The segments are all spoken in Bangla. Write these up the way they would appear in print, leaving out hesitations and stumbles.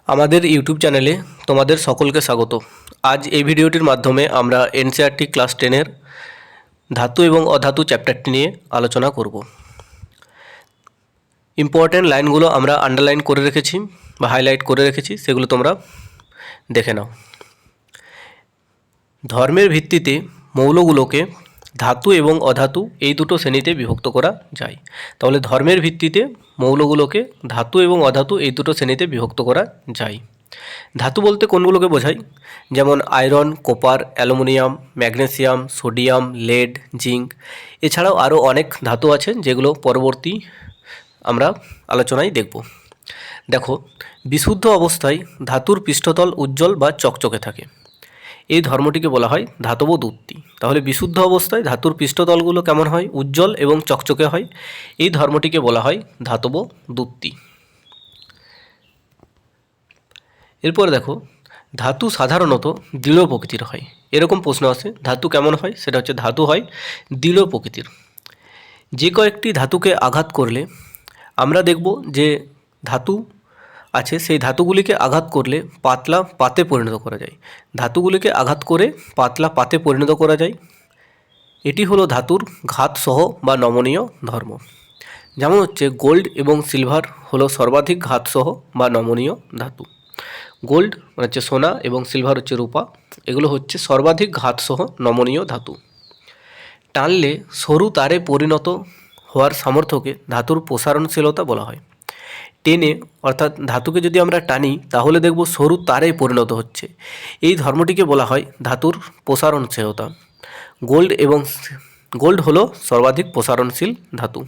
আমাদের ইউটিউব চ্যানেলে তোমাদের সকলকে স্বাগত। আজ এই ভিডিওটির মাধ্যমে আমরা এনসিইআরটি ক্লাস 10-এর ধাতু এবং অধাতু চ্যাপ্টারটি নিয়ে আলোচনা করব। ইম্পর্ট্যান্ট লাইনগুলো আমরা আন্ডারলাইন করে রেখেছি বা হাইলাইট করে রেখেছি, সেগুলো তোমরা দেখে নাও। ধর্মের ভিত্তিতে মৌলগুলোকে ধাতু এবং অধাতু এই দুটো শ্রেণীতে বিভক্ত করা যায়। তাহলে ধর্মের ভিত্তিতে মৌলগুলোকে ধাতু এবং অধাতু এই দুটো শ্রেণীতে বিভক্ত করা যায়। ধাতু বলতে কোনগুলোকে বোঝায়? যেমন iron, copper, aluminium, magnesium, sodium, lead, zinc. এছাড়াও আরও অনেক ধাতু আছে যেগুলো পরবর্তী আমরা আলোচনায় দেখব। দেখো, বিশুদ্ধ অবস্থায় ধাতুর পৃষ্ঠতল উজ্জ্বল বা চকচকে থাকে। এই ধর্মটিকে বলা হয় ধাতব দ্যুতি। তাহলে বিশুদ্ধ অবস্থায় ধাতুর পৃষ্ঠতলগুলো কেমন হয়? উজ্জ্বল এবং চকচকে হয়। এই ধর্মটিকে বলা হয় ধাতব দ্যুতি। এরপরে দেখো, ধাতু সাধারণত দৃঢ় প্রকৃতির হয়। এরকম প্রশ্ন আসে, ধাতু কেমন হয়? সেটা হচ্ছে ধাতু হয় দৃঢ় প্রকৃতির। যে কয়েকটি ধাতুকে আঘাত করলে আমরা দেখব যে ধাতু আছে, সেই ধাতুগুলিকে আঘাত করলে পাতলা পাতে পরিণত করা যায়। ধাতুগুলিকে আঘাত করে পাতলা পাতে পরিণত করা যায়। এটি হলো ধাতুর ঘাতসহ বা নমনীয় ধর্ম। যেমন হচ্ছে গোল্ড এবং সিলভার হলো সর্বাধিক ঘাতসহ বা নমনীয় ধাতু। গোল্ড হচ্ছে সোনা এবং সিলভার হচ্ছে রূপা। এগুলো হচ্ছে সর্বাধিক ঘাতসহ নমনীয় ধাতু। টানলে সরু তারে পরিণত হওয়ার সামর্থ্যকে ধাতুর প্রসারণশীলতা বলা হয়। টেনে অর্থাৎ ধাতুকে যদি আমরা টানি তাহলে দেখব সরু তারে পরিণত হচ্ছে। এই ধর্মটিকে বলা হয় ধাতুর প্রসারণশীলতা। গোল্ড হলো সর্বাধিক প্রসারণশীল ধাতু।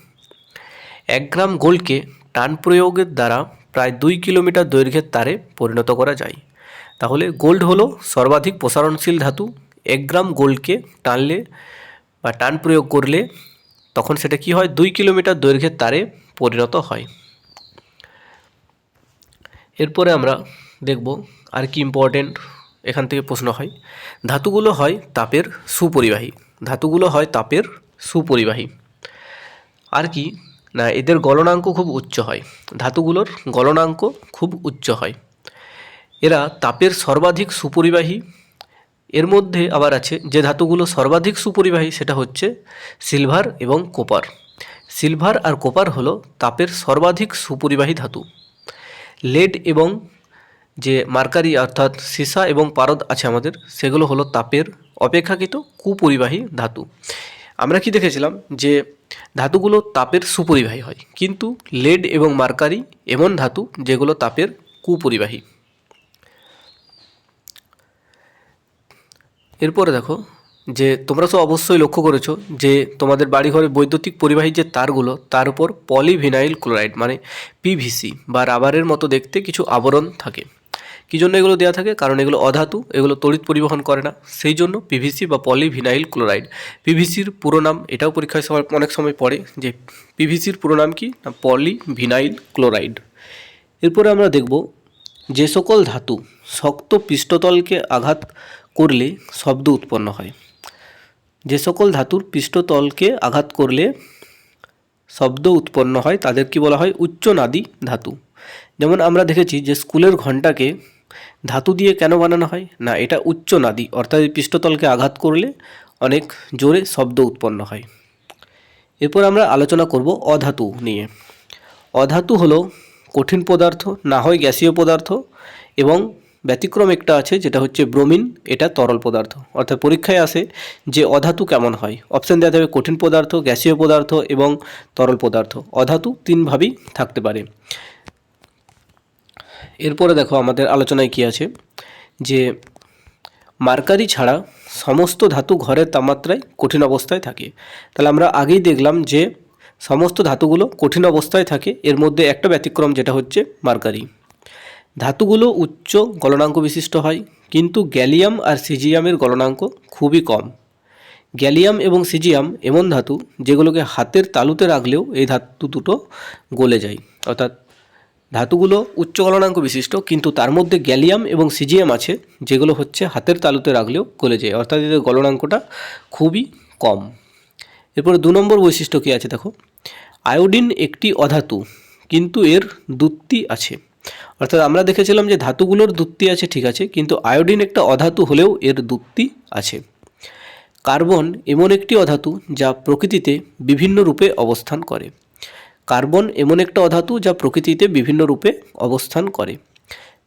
1 গ্রাম গোল্ডকে টান প্রয়োগের দ্বারা প্রায় 2 কিলোমিটার দৈর্ঘ্যের তারে পরিণত করা যায়। তাহলে গোল্ড হলো সর্বাধিক প্রসারণশীল ধাতু। 1 গ্রাম গোল্ডকে টানলে বা টান প্রয়োগ করলে তখন সেটা কি হয়? 2 কিলোমিটার দৈর্ঘ্যের তারে পরিণত হয়। এরপরে আমরা দেখব আর কি ইম্পর্টেন্ট এখান থেকে প্রশ্ন হয়। ধাতুগুলো হয় তাপের সুপরিবাহী। ধাতুগুলো হয় তাপের সুপরিবাহী। আর কি না, এদের গলনাঙ্ক খুব উচ্চ হয়। ধাতুগুলোর গলনাঙ্ক খুব উচ্চ হয়। এরা তাপের সর্বাধিক সুপরিবাহী। এর মধ্যে আবার আছে যে ধাতুগুলো সর্বাধিক সুপরিবাহী, সেটা হচ্ছে সিলভার এবং কোপার। সিলভার আর কোপার হলো তাপের সর্বাধিক সুপরিবাহী ধাতু। লেড এবং যে মার্কারি অর্থাৎ সীসা এবং পারদ আছে আমাদের, সেগুলো হলো তাপের অপেক্ষাকৃত কুপরিবাহী ধাতু। আমরা কি দেখেছিলাম যে ধাতুগুলো তাপের সুপরিবাহী হয়, কিন্তু লেড এবং মার্কারি এমন ধাতু যেগুলো তাপের কুপরিবাহী। এরপরে দেখো যে তোমরা তো অবশ্যই লক্ষ্য করেছো যে তোমাদের বাড়িঘরে বৈদ্যুতিক পরিবাহী যে তারগুলো, তার উপর পলিভিনাইল ক্লোরাইড মানে পিভিসি বা রাবারের মতো দেখতে কিছু আবরণ থাকে। কী জন্য এগুলো দেওয়া থাকে? কারণ এগুলো অধাতু, এগুলো তড়িৎ পরিবহন করে না, সেই জন্য পিভিসি বা পলিভিনাইল ক্লোরাইড। পিভিসির পুরো নাম, এটাও পরীক্ষায় অনেক সময় পড়ে যে পিভিসির পুরো নাম কি না, পলিভিনাইল ক্লোরাইড। এরপরে আমরা দেখব যে সকল ধাতু শক্ত পৃষ্ঠতলকে আঘাত করলে শব্দ উৎপন্ন হয়। যে সকল ধাতুর পৃষ্ঠতলকে আঘাত করলে শব্দ উৎপন্ন হয় তাদের কি বলা হয়? উচ্চনাদী ধাতু। যেমন আমরা দেখেছি যে স্কুলের ঘণ্টাকে ধাতু দিয়ে কেন বানানো হয় না, এটা উচ্চনাদী, অর্থাৎ পৃষ্ঠতলকে আঘাত করলে অনেক জোরে শব্দ উৎপন্ন হয়। এরপর আমরা আলোচনা করব অধাতু নিয়ে। অধাতু হলো কঠিন পদার্থ, না হয় গ্যাসীয় পদার্থ, এবং ব্যতিক্রম একটা আছে যেটা হচ্ছে ব্রোমিন, এটা তরল পদার্থ। অর্থাৎ পরীক্ষায় আসে যে অধাতু কেমন হয়, অপশান দেওয়া থাকবে কঠিন পদার্থ, গ্যাসীয় পদার্থ এবং তরল পদার্থ। অধাতু 3 ভাবেই থাকতে পারে। এরপরে দেখো আমাদের আলোচনায় কি আছে যে মার্কারি ছাড়া সমস্ত ধাতু ঘরের তাপমাত্রায় কঠিন অবস্থায় থাকে। তাহলে আমরা আগেই দেখলাম যে সমস্ত ধাতুগুলো কঠিন অবস্থায় থাকে, এর মধ্যে একটা ব্যতিক্রম যেটা হচ্ছে মার্কারি। ধাতুগুলো উচ্চ গলনাঙ্ক বিশিষ্ট হয়, কিন্তু গ্যালিয়াম আর সিজিয়ামের গলনাঙ্ক খুবই কম। গ্যালিয়াম এবং সিজিয়াম এমন ধাতু যেগুলোকে হাতের তালুতে রাখলেও এই ধাতু দুটো গলে যায়। অর্থাৎ ধাতুগুলো উচ্চ গলনাঙ্ক বিশিষ্ট, কিন্তু তার মধ্যে গ্যালিয়াম এবং সিজিয়াম আছে যেগুলো হচ্ছে হাতের তালুতে রাখলেও গলে যায়, অর্থাৎ এদের গলনাঙ্কটা খুবই কম। এরপরে 2 নম্বর বৈশিষ্ট্য কী আছে দেখো, আয়োডিন একটি অধাতু কিন্তু এর দ্যুতি আছে। অর্থাৎ আমরা দেখেছিলাম যে ধাতুগুলোর দ্যুতি আছে ঠিক আছে, কিন্তু আয়োডিন একটা অধাতু হলেও এর দ্যুতি আছে। কার্বন এমন একটি অধাতু যা প্রকৃতিতে বিভিন্ন রূপে অবস্থান করে। কার্বন এমন একটা অধাতু যা প্রকৃতিতে বিভিন্ন রূপে অবস্থান করে।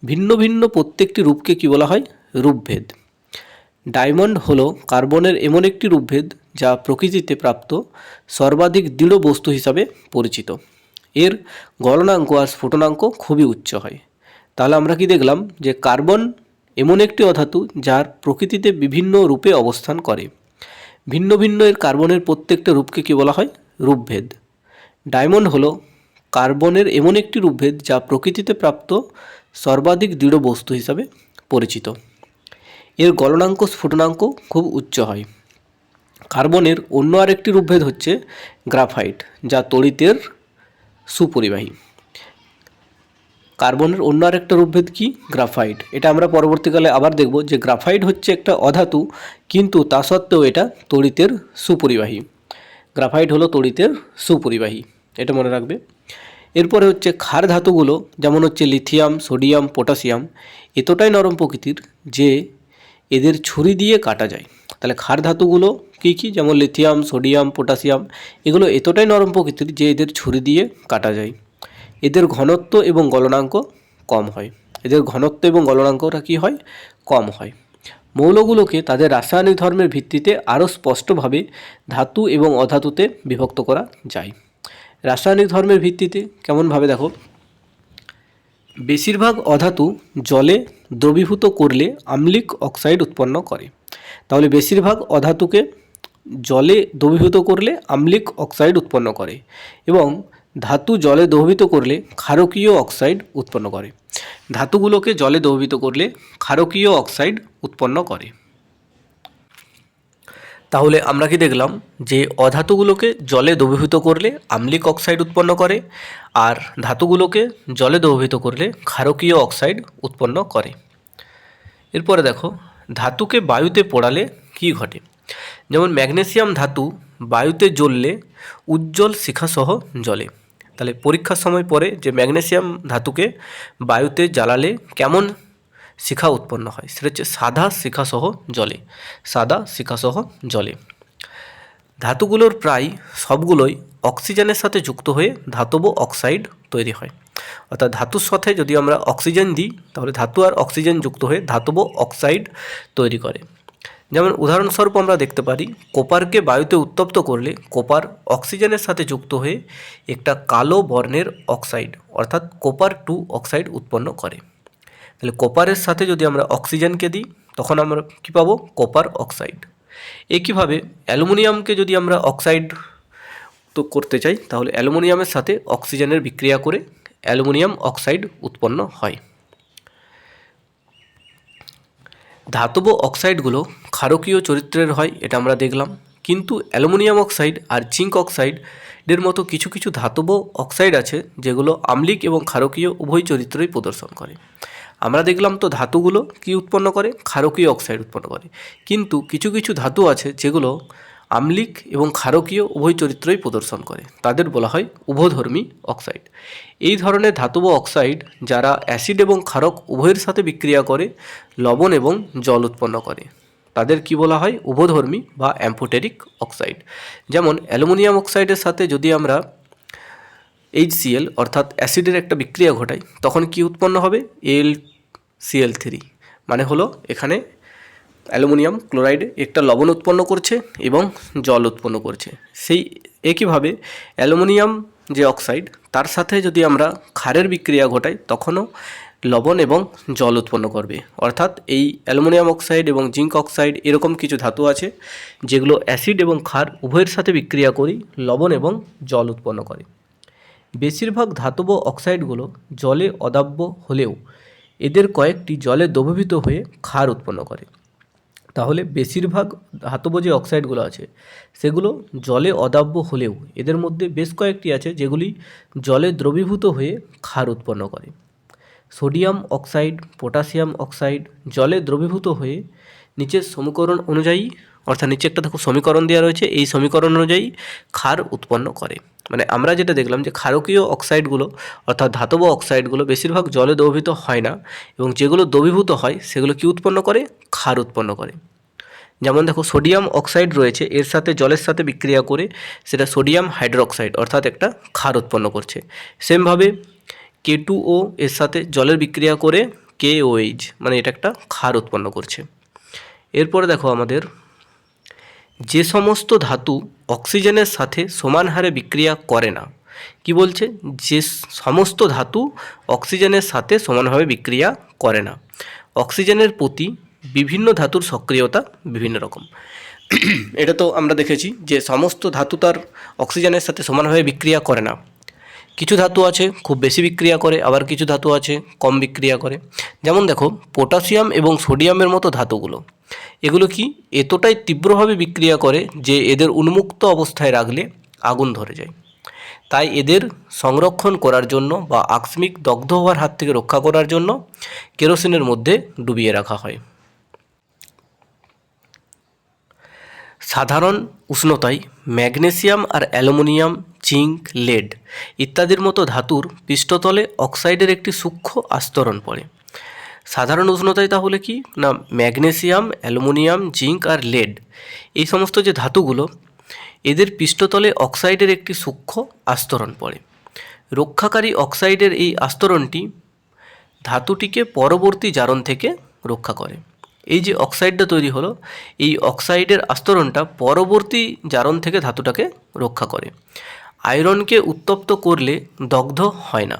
ভিন্ন ভিন্ন প্রত্যেকটি রূপকে কি বলা হয়? রূপভেদ। ডায়মন্ড হলো কার্বনের এমন একটি রূপভেদ যা প্রকৃতিতে প্রাপ্ত সর্বাধিক দৃঢ় বস্তু হিসাবে পরিচিত। এর গলনাঙ্ক আর স্ফুটনাঙ্ক খুবই উচ্চ হয়। তাহলে আমরা কি দেখলাম যে কার্বন এমন একটি অধাতু যার প্রকৃতিতে বিভিন্ন রূপে অবস্থান করে। ভিন্ন ভিন্ন এর কার্বনের প্রত্যেকটা রূপকে কি বলা হয়? রূপভেদ। ডায়মন্ড হলো কার্বনের এমন একটি রূপভেদ যা প্রকৃতিতে প্রাপ্ত সর্বাধিক দৃঢ় বস্তু হিসাবে পরিচিত। এর গলনাঙ্ক স্ফুটনাঙ্ক খুব উচ্চ হয়। কার্বনের অন্য আরেকটি রূপভেদ হচ্ছে গ্রাফাইট, যা তড়িতের সুপরিবাহী। কার্বনের অন্য আরেকটা রূপভেদ কি? গ্রাফাইট। এটা আমরা পরবর্তীকালে আবার দেখব যে গ্রাফাইট হচ্ছে একটা অধাতু, কিন্তু তা সত্ত্বেও এটা তড়িতের সুপরিবাহী। গ্রাফাইট হলো তড়িতের সুপরিবাহী, এটা মনে রাখবে। এরপরে হচ্ছে ক্ষার ধাতুগুলো, যেমন হচ্ছে লিথিয়াম, সোডিয়াম, পটাশিয়াম, এতটাই নরম প্রকৃতির যে এদের ছুরি দিয়ে কাটা যায়। তাহলে ক্ষার ধাতুগুলো কী কী? যেমন লিথিয়াম, সোডিয়াম, পটাশিয়াম, এগুলো এতটাই নরম প্রকৃতির যে এদের ছুরি দিয়ে কাটা যায়। এদের ঘনত্ব এবং গলনাঙ্ক কম হয়। এদের ঘনত্ব এবং গলনাঙ্কটা কী হয়? কম হয়। মৌলগুলোকে তাদের রাসায়নিক ধর্মের ভিত্তিতে আরও স্পষ্টভাবে ধাতু এবং অধাতুতে বিভক্ত করা যায়। রাসায়নিক ধর্মের ভিত্তিতে কেমনভাবে দেখো, বেশিরভাগ অধাতু জলে দ্রবীভূত করলে আম্লিক অক্সাইড উৎপন্ন করে। তাহলে বেশিরভাগ অধাতুকে জলে দ্রবীভূত করলে আম্লিক অক্সাইড উৎপন্ন করে, এবং ধাতু জলে দ্রবীভূত করলে ক্ষারকীয় অক্সাইড উৎপন্ন করে। ধাতুগুলোকে জলে দ্রবীভূত করলে ক্ষারকীয় অক্সাইড উৎপন্ন করে। তাহলে আমরা কি দেখলাম যে অধাতুগুলোকে জলে দ্রবীভূত করলে আম্লিক অক্সাইড উৎপন্ন করে, আর ধাতুগুলোকে জলে দ্রবীভূত করলে ক্ষারকীয় অক্সাইড উৎপন্ন করে। এরপরে দেখো, ধাতুকে বায়ুতে পোড়ালে কি ঘটে? যেমন ম্যাগনেসিয়াম ধাতু বায়ুতে জ্বললে উজ্জ্বল শিখাসহ জ্বলে। তাহলে পরীক্ষার সময় পরে যে ম্যাগনেসিয়াম ধাতুকে বায়ুতে জ্বালালে কেমন শিখা উৎপন্ন হয়, সেটা হচ্ছে সাদা শিখাসহ জ্বলে। সাদা শিখাসহ জ্বলে। ধাতুগুলোর প্রায় সবগুলোই অক্সিজেনের সাথে যুক্ত হয়ে ধাতব অক্সাইড তৈরি হয়। অর্থাৎ ধাতুর সাথে যদি আমরা অক্সিজেন দিই, তাহলে ধাতু আর অক্সিজেন যুক্ত হয়ে ধাতব অক্সাইড তৈরি করে। যেমন উদাহরণস্বরূপ আমরা দেখতে পারি, কোপারকে বায়ুতে উত্তপ্ত করলে কোপার অক্সিজেনের সাথে যুক্ত হয়ে একটা কালো বর্ণের অক্সাইড অর্থাৎ কোপার 2 অক্সাইড উৎপন্ন করে। তাহলে কোপারের সাথে যদি আমরা অক্সিজেনকে দিই, তখন আমরা কী পাবো? কোপার অক্সাইড। একইভাবে অ্যালুমিনিয়ামকে যদি আমরা অক্সাইড তো করতে চাই, তাহলে অ্যালুমিনিয়ামের সাথে অক্সিজেনের বিক্রিয়া করে অ্যালুমিনিয়াম অক্সাইড উৎপন্ন হয়। ধাতব অক্সাইডগুলো ক্ষারকীয় চরিত্রের হয়, এটা আমরা দেখলাম। কিন্তু অ্যালুমিনিয়াম অক্সাইড আর জিঙ্ক অক্সাইডের মতো কিছু কিছু ধাতব অক্সাইড আছে যেগুলো আম্লিক এবং ক্ষারকীয় উভয় চরিত্রই প্রদর্শন করে। আমরা দেখলাম তো ধাতুগুলো কি উৎপন্ন করে? ক্ষারকীয় অক্সাইড উৎপন্ন করে। কিন্তু কিছু কিছু ধাতু আছে যেগুলো আম্লিক এবং ক্ষারকীয় উভয় চরিত্রই প্রদর্শন করে, তাদের বলা হয় উভধর্মী অক্সাইড। এই ধরনের ধাতব অক্সাইড যারা অ্যাসিড এবং ক্ষারক উভয়ের সাথে বিক্রিয়া করে লবণ এবং জল উৎপন্ন করে, তাদের কি বলা হয়? উভধর্মী বা অ্যাম্ফোটেরিক অক্সাইড। যেমন অ্যালুমিনিয়াম অক্সাইডের সাথে যদি আমরা HCl অর্থাৎ অ্যাসিডের একটা বিক্রিয়া ঘটাই, তখন কি উৎপন্ন হবে? AlCl3, মানে হলো এখানে অ্যালুমিনিয়াম ক্লোরাইড একটা লবণ উৎপন্ন করছে এবং জল উৎপন্ন করছে। সেই একইভাবে অ্যালুমিনিয়াম যে অক্সাইড, তার সাথে যদি আমরা ক্ষারের বিক্রিয়া ঘটাই, তখনও লবণ এবং জল উৎপন্ন করবে। অর্থাৎ এই অ্যালুমিনিয়াম অক্সাইড এবং জিঙ্ক অক্সাইড এরকম কিছু ধাতু আছে যেগুলো অ্যাসিড এবং ক্ষার উভয়ের সাথে বিক্রিয়া করেই লবণ এবং জল উৎপন্ন করে। বেশিরভাগ ধাতব অক্সাইডগুলো জলে অদাব্য হলেও এদের কয়েকটি জলে দ্রবীভূত হয়ে ক্ষার উৎপন্ন করে। তাহলে বেশিরভাগ ধাতব যে অক্সাইডগুলো আছে সেগুলো জলে অদাব্য হলেও এদের মধ্যে বেশ কয়েকটি আছে যেগুলি জলে দ্রবীভূত হয়ে ক্ষার উৎপন্ন করে। সোডিয়াম অক্সাইড, পটাশিয়াম অক্সাইড জলে দ্রবীভূত হয়ে নিচের সমীকরণ অনুযায়ী, অর্থাৎ নিচে একটা দেখো সমীকরণ দেওয়া রয়েছে, এই সমীকরণ অনুযায়ী ক্ষার উৎপন্ন করে। মানে আমরা যেটা দেখলাম যে ক্ষারকীয় অক্সাইডগুলো অর্থাৎ ধাতব অক্সাইডগুলো বেশিরভাগ জলে দ্রবীভূত হয় না, এবং যেগুলো দ্রবীভূত হয় সেগুলো কি উৎপন্ন করে? ক্ষার উৎপন্ন করে। যেমন দেখো সোডিয়াম অক্সাইড রয়েছে, এর সাথে জলের সাথে বিক্রিয়া করে সেটা সোডিয়াম হাইড্রোক্সাইড অর্থাৎ একটা ক্ষার উৎপন্ন করছে। সেমভাবে K2O এর সাথে জলের বিক্রিয়া করে KOH, মানে এটা একটা ক্ষার উৎপন্ন করছে। এরপরে দেখো আমাদের যে সমস্ত ধাতু অক্সিজেনের সাথে সমান হারে বিক্রিয়া করে না, কি বলছে? যে সমস্ত ধাতু অক্সিজেনের সাথে সমানভাবে বিক্রিয়া করে না। অক্সিজেনের প্রতি বিভিন্ন ধাতুর সক্রিয়তা বিভিন্ন রকম। এটা তো আমরা দেখেছি যে সমস্ত ধাতু তার অক্সিজেনের সাথে সমানভাবে বিক্রিয়া করে না। কিছু ধাতু আছে খুব বেশি বিক্রিয়া করে, আবার কিছু ধাতু আছে কম বিক্রিয়া করে। যেমন দেখো পটাশিয়াম এবং সোডিয়ামের মতো ধাতুগুলো, এগুলো কি এতটাই তীব্রভাবে বিক্রিয়া করে যে এদের উন্মুক্ত অবস্থায় রাখলে আগুন ধরে যায়। তাই এদের সংরক্ষণ করার জন্য বা আকস্মিক দগ্ধ হওয়ার হাত থেকে রক্ষা করার জন্য কেরোসিনের মধ্যে ডুবিয়ে রাখা হয়। সাধারণ উষ্ণতায় ম্যাগনেসিয়াম আর অ্যালুমিনিয়াম, জিঙ্ক, লেড ইত্যাদির মতো ধাতুর পৃষ্ঠতলে অক্সাইডের একটি সূক্ষ্ম আস্তরণ পড়ে। সাধারণ উষ্ণতায় তাহলে কি না, ম্যাগনেসিয়াম, অ্যালুমিনিয়াম, জিঙ্ক আর লেড এই সমস্ত যে ধাতুগুলো, এদের পৃষ্ঠতলে অক্সাইডের একটি সূক্ষ্ম আস্তরণ পড়ে। রক্ষাকারী অক্সাইডের এই আস্তরণটি ধাতুটিকে পরবর্তী জারণ থেকে রক্ষা করে। এই যে অক্সাইডটা তৈরি হলো, এই অক্সাইডের আস্তরণটা পরবর্তী জারণ থেকে ধাতুটাকে রক্ষা করে। আয়রনকে উত্তপ্ত করলে দগ্ধ হয় না,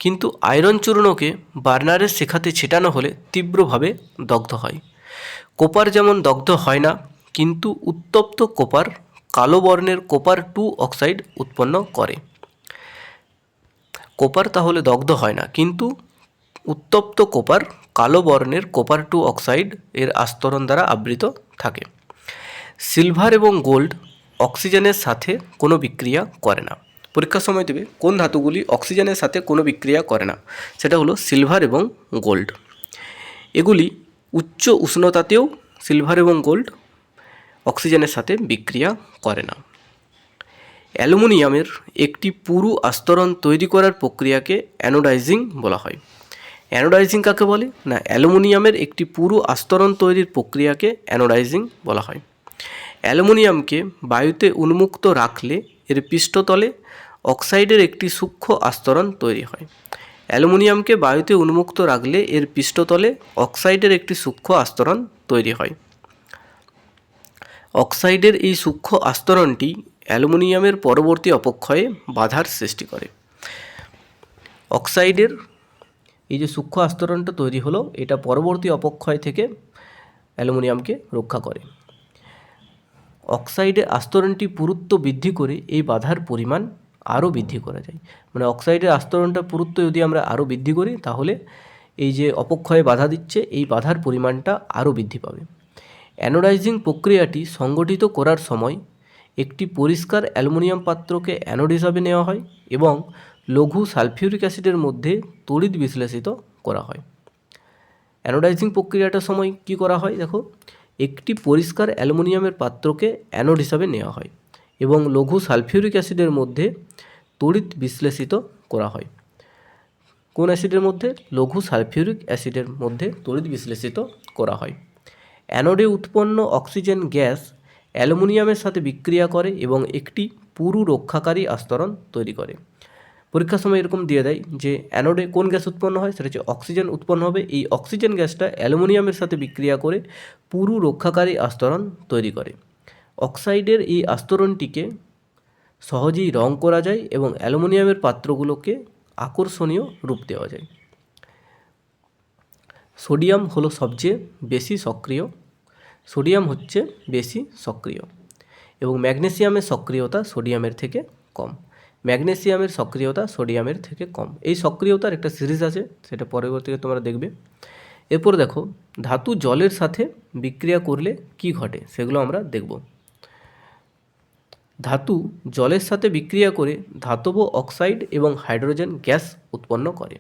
কিন্তু আয়রন চূর্ণকে বার্নারের শেখাতে ছেটানো হলে তীব্রভাবে দগ্ধ হয়। কোপার যেমন দগ্ধ হয় না, কিন্তু উত্তপ্ত কোপার কালো বর্ণের কোপার-2 অক্সাইড উৎপন্ন করে। কোপার তাহলে দগ্ধ হয় না, কিন্তু উত্তপ্ত কোপার কালো বর্ণের কোপার-2 অক্সাইড এর আস্তরণ দ্বারা আবৃত থাকে। সিলভার এবং গোল্ড অক্সিজেনের সাথে কোনো বিক্রিয়া করে না। পরীক্ষার সময় দেবে কোন ধাতুগুলি অক্সিজেনের সাথে কোনো বিক্রিয়া করে না, সেটা হলো সিলভার এবং গোল্ড। এগুলি উচ্চ উষ্ণতাতেও সিলভার এবং গোল্ড অক্সিজেনের সাথে বিক্রিয়া করে না। অ্যালুমিনিয়ামের একটি পুরু আস্তরণ তৈরি করার প্রক্রিয়াকে অ্যানোডাইজিং বলা হয়। অ্যানোডাইজিং কাকে বলে? না, অ্যালুমিনিয়ামের একটি পুরু আস্তরণ তৈরির প্রক্রিয়াকে অ্যানোডাইজিং বলা হয়। অ্যালুমিনিয়ামকে বায়ুতে উন্মুক্ত রাখলে এর পৃষ্ঠতলে অক্সাইডের একটি সূক্ষ্ম আস্তরণ তৈরি হয়। অ্যালুমিনিয়ামকে বায়ুতে উন্মুক্ত রাখলে এর পৃষ্ঠতলে অক্সাইডের একটি সূক্ষ্ম আস্তরণ তৈরি হয়। অক্সাইডের এই সূক্ষ্ম আস্তরণটি অ্যালুমিনিয়ামের পরবর্তী অপক্ষয়ে বাধার সৃষ্টি করে। অক্সাইডের এই যে সূক্ষ্ম আস্তরণটা তৈরি হলো, এটা পরবর্তী অপক্ষয় থেকে অ্যালুমিনিয়ামকে রক্ষা করে। অক্সাইডের আস্তরণটি পুরুত্ব বৃদ্ধি করে এই বাধার পরিমাণ আরও বৃদ্ধি করা যায়। মানে অক্সাইডের আস্তরণটা পুরুত্ব যদি আমরা আরও বৃদ্ধি করি, তাহলে এই যে অপক্ষয়ে বাধা দিচ্ছে, এই বাধার পরিমাণটা আরও বৃদ্ধি পাবে। অ্যানোডাইজিং প্রক্রিয়াটি সংগঠিত করার সময় একটি পরিষ্কার অ্যালুমিনিয়াম পাত্রকে অ্যানোড হিসাবে নেওয়া হয় এবং লঘু সালফিউরিক অ্যাসিডের মধ্যে তড়িৎ বিশ্লেষিত করা হয়। অ্যানোডাইজিং প্রক্রিয়াটার সময় কি করা হয়? দেখো, একটি পরিষ্কার অ্যালুমিনিয়ামের পাত্রকে অ্যানোড হিসাবে নেওয়া হয় এবং লঘু সালফিউরিক অ্যাসিডের মধ্যে তড়িৎ বিশ্লেষিত করা হয়। কোন অ্যাসিডের মধ্যে? লঘু সালফিউরিক অ্যাসিডের মধ্যে তড়িৎ বিশ্লেষিত করা হয়। অ্যানোডে উৎপন্ন অক্সিজেন গ্যাস অ্যালুমিনিয়ামের সাথে বিক্রিয়া করে এবং একটি পুরু রক্ষাকারী আস্তরণ তৈরি করে। পরীক্ষার সময় এরকম দিয়ে দেয় যে অ্যানোডে কোন গ্যাস উৎপন্ন হয়, সেটা হচ্ছে অক্সিজেন উৎপন্ন হবে। এই অক্সিজেন গ্যাসটা অ্যালুমিনিয়ামের সাথে বিক্রিয়া করে পুরু রক্ষাকারী আস্তরণ তৈরি করে। অক্সাইডের এই আস্তরণটিকে সহজেই রং করা যায় এবং অ্যালুমিনিয়ামের পাত্রগুলোকে আকর্ষণীয় রূপ দেওয়া যায়। সোডিয়াম হলো সবচেয়ে বেশি সক্রিয়। সোডিয়াম হচ্ছে বেশি সক্রিয় এবং ম্যাগনেসিয়ামের সক্রিয়তা সোডিয়ামের থেকে কম। ম্যাগনেসিয়ামের সক্রিয়তা সোডিয়ামের থেকে কম। এই সক্রিয়তার একটা সিরিজ আছে, সেটা পরবর্তীতে তোমরা দেখবে। এরপর দেখো ধাতু জলের সাথে বিক্রিয়া করলে কি ঘটে, সেগুলো আমরা দেখব। ধাতু জলের সাথে বিক্রিয়া করে ধাতব অক্সাইড এবং হাইড্রোজেন গ্যাস উৎপন্ন করে।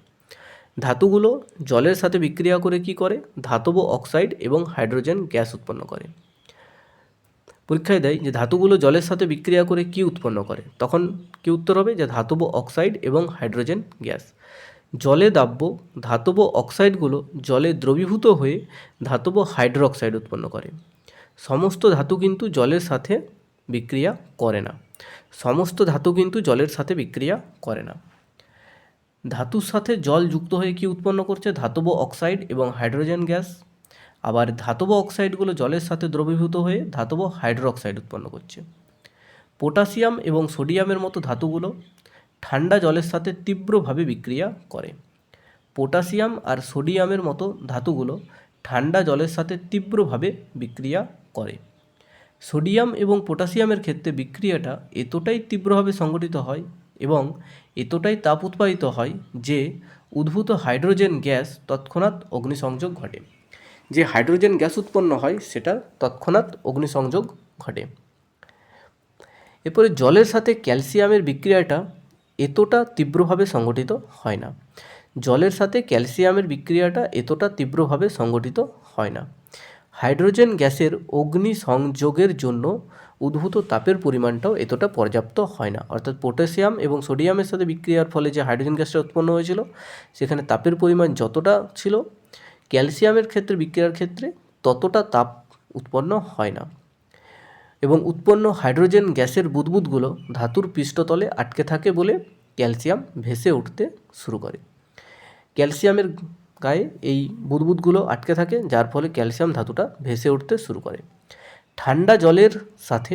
ধাতুগুলো জলের সাথে বিক্রিয়া করে কি করে? ধাতব অক্সাইড এবং হাইড্রোজেন গ্যাস উৎপন্ন করে। পরীক্ষায় দেয় যে ধাতুগুলো জলের সাথে বিক্রিয়া করে কি উৎপন্ন করে, তখন কি উত্তর হবে যে ধাতব অক্সাইড এবং হাইড্রোজেন গ্যাস। জলে দাব্য ধাতব অক্সাইডগুলো জলে দ্রবীভূত হয়ে ধাতব হাইড্রোক্সাইড উৎপন্ন করে। সমস্ত ধাতু কিন্তু জলের সাথে বিক্রিয়া করে না। সমস্ত ধাতু কিন্তু জলের সাথে বিক্রিয়া করে না। ধাতুর সাথে জল যুক্ত হয়ে কি উৎপন্ন করছে, ধাতব অক্সাইড এবং হাইড্রোজেন গ্যাস। আবার ধাতব অক্সাইডগুলো জলের সাথে দ্রবীভূত হয়ে ধাতব হাইড্রোক্সাইড উৎপন্ন করছে। পটাশিয়াম এবং সোডিয়ামের মতো ধাতুগুলো ঠান্ডা জলের সাথে তীব্রভাবে বিক্রিয়া করে। পটাশিয়াম আর সোডিয়ামের মতো ধাতুগুলো ঠান্ডা জলের সাথে তীব্রভাবে বিক্রিয়া করে। সোডিয়াম এবং পটাশিয়ামের ক্ষেত্রে বিক্রিয়াটা এতটাই তীব্রভাবে সংঘটিত হয় এবং এতটাই তাপ উৎপাদিত হয় যে উদ্ভূত হাইড্রোজেন গ্যাস তৎক্ষণাৎ অগ্নিসংযোগ ঘটে। যে হাইড্রোজেন গ্যাস উৎপন্ন হয় সেটা তৎক্ষণাৎ অগ্নিসংযোগ ঘটে। এরপরে জলের সাথে ক্যালসিয়ামের বিক্রিয়াটা এতটা তীব্রভাবে সংঘটিত হয় না। জলের সাথে ক্যালসিয়ামের বিক্রিয়াটা এতটা তীব্রভাবে সংঘটিত হয় না। হাইড্রোজেন গ্যাসের অগ্নিসংযোগের জন্য উদ্ভূত তাপের পরিমাণটাও এতটা পর্যাপ্ত হয় না। অর্থাৎ পটাশিয়াম এবং সোডিয়ামের সাথে বিক্রিয়ার ফলে যে হাইড্রোজেন গ্যাসটা উৎপন্ন হয়েছিল সেখানে তাপের পরিমাণ যতটা ছিল, ক্যালসিয়ামের ক্ষেত্রে বিক্রিয়ার ক্ষেত্রে ততটা তাপ উৎপন্ন হয় না। এবং উৎপন্ন হাইড্রোজেন গ্যাসের বুদবুদগুলো ধাতুর পৃষ্ঠতলে আটকে থাকে বলে ক্যালসিয়াম ভেসে উঠতে শুরু করে। ক্যালসিয়ামের গায়ে এই বুদবুদগুলো আটকে থাকে, যার ফলে ক্যালসিয়াম ধাতুটা ভেসে উঠতে শুরু করে। ঠান্ডা জলের সাথে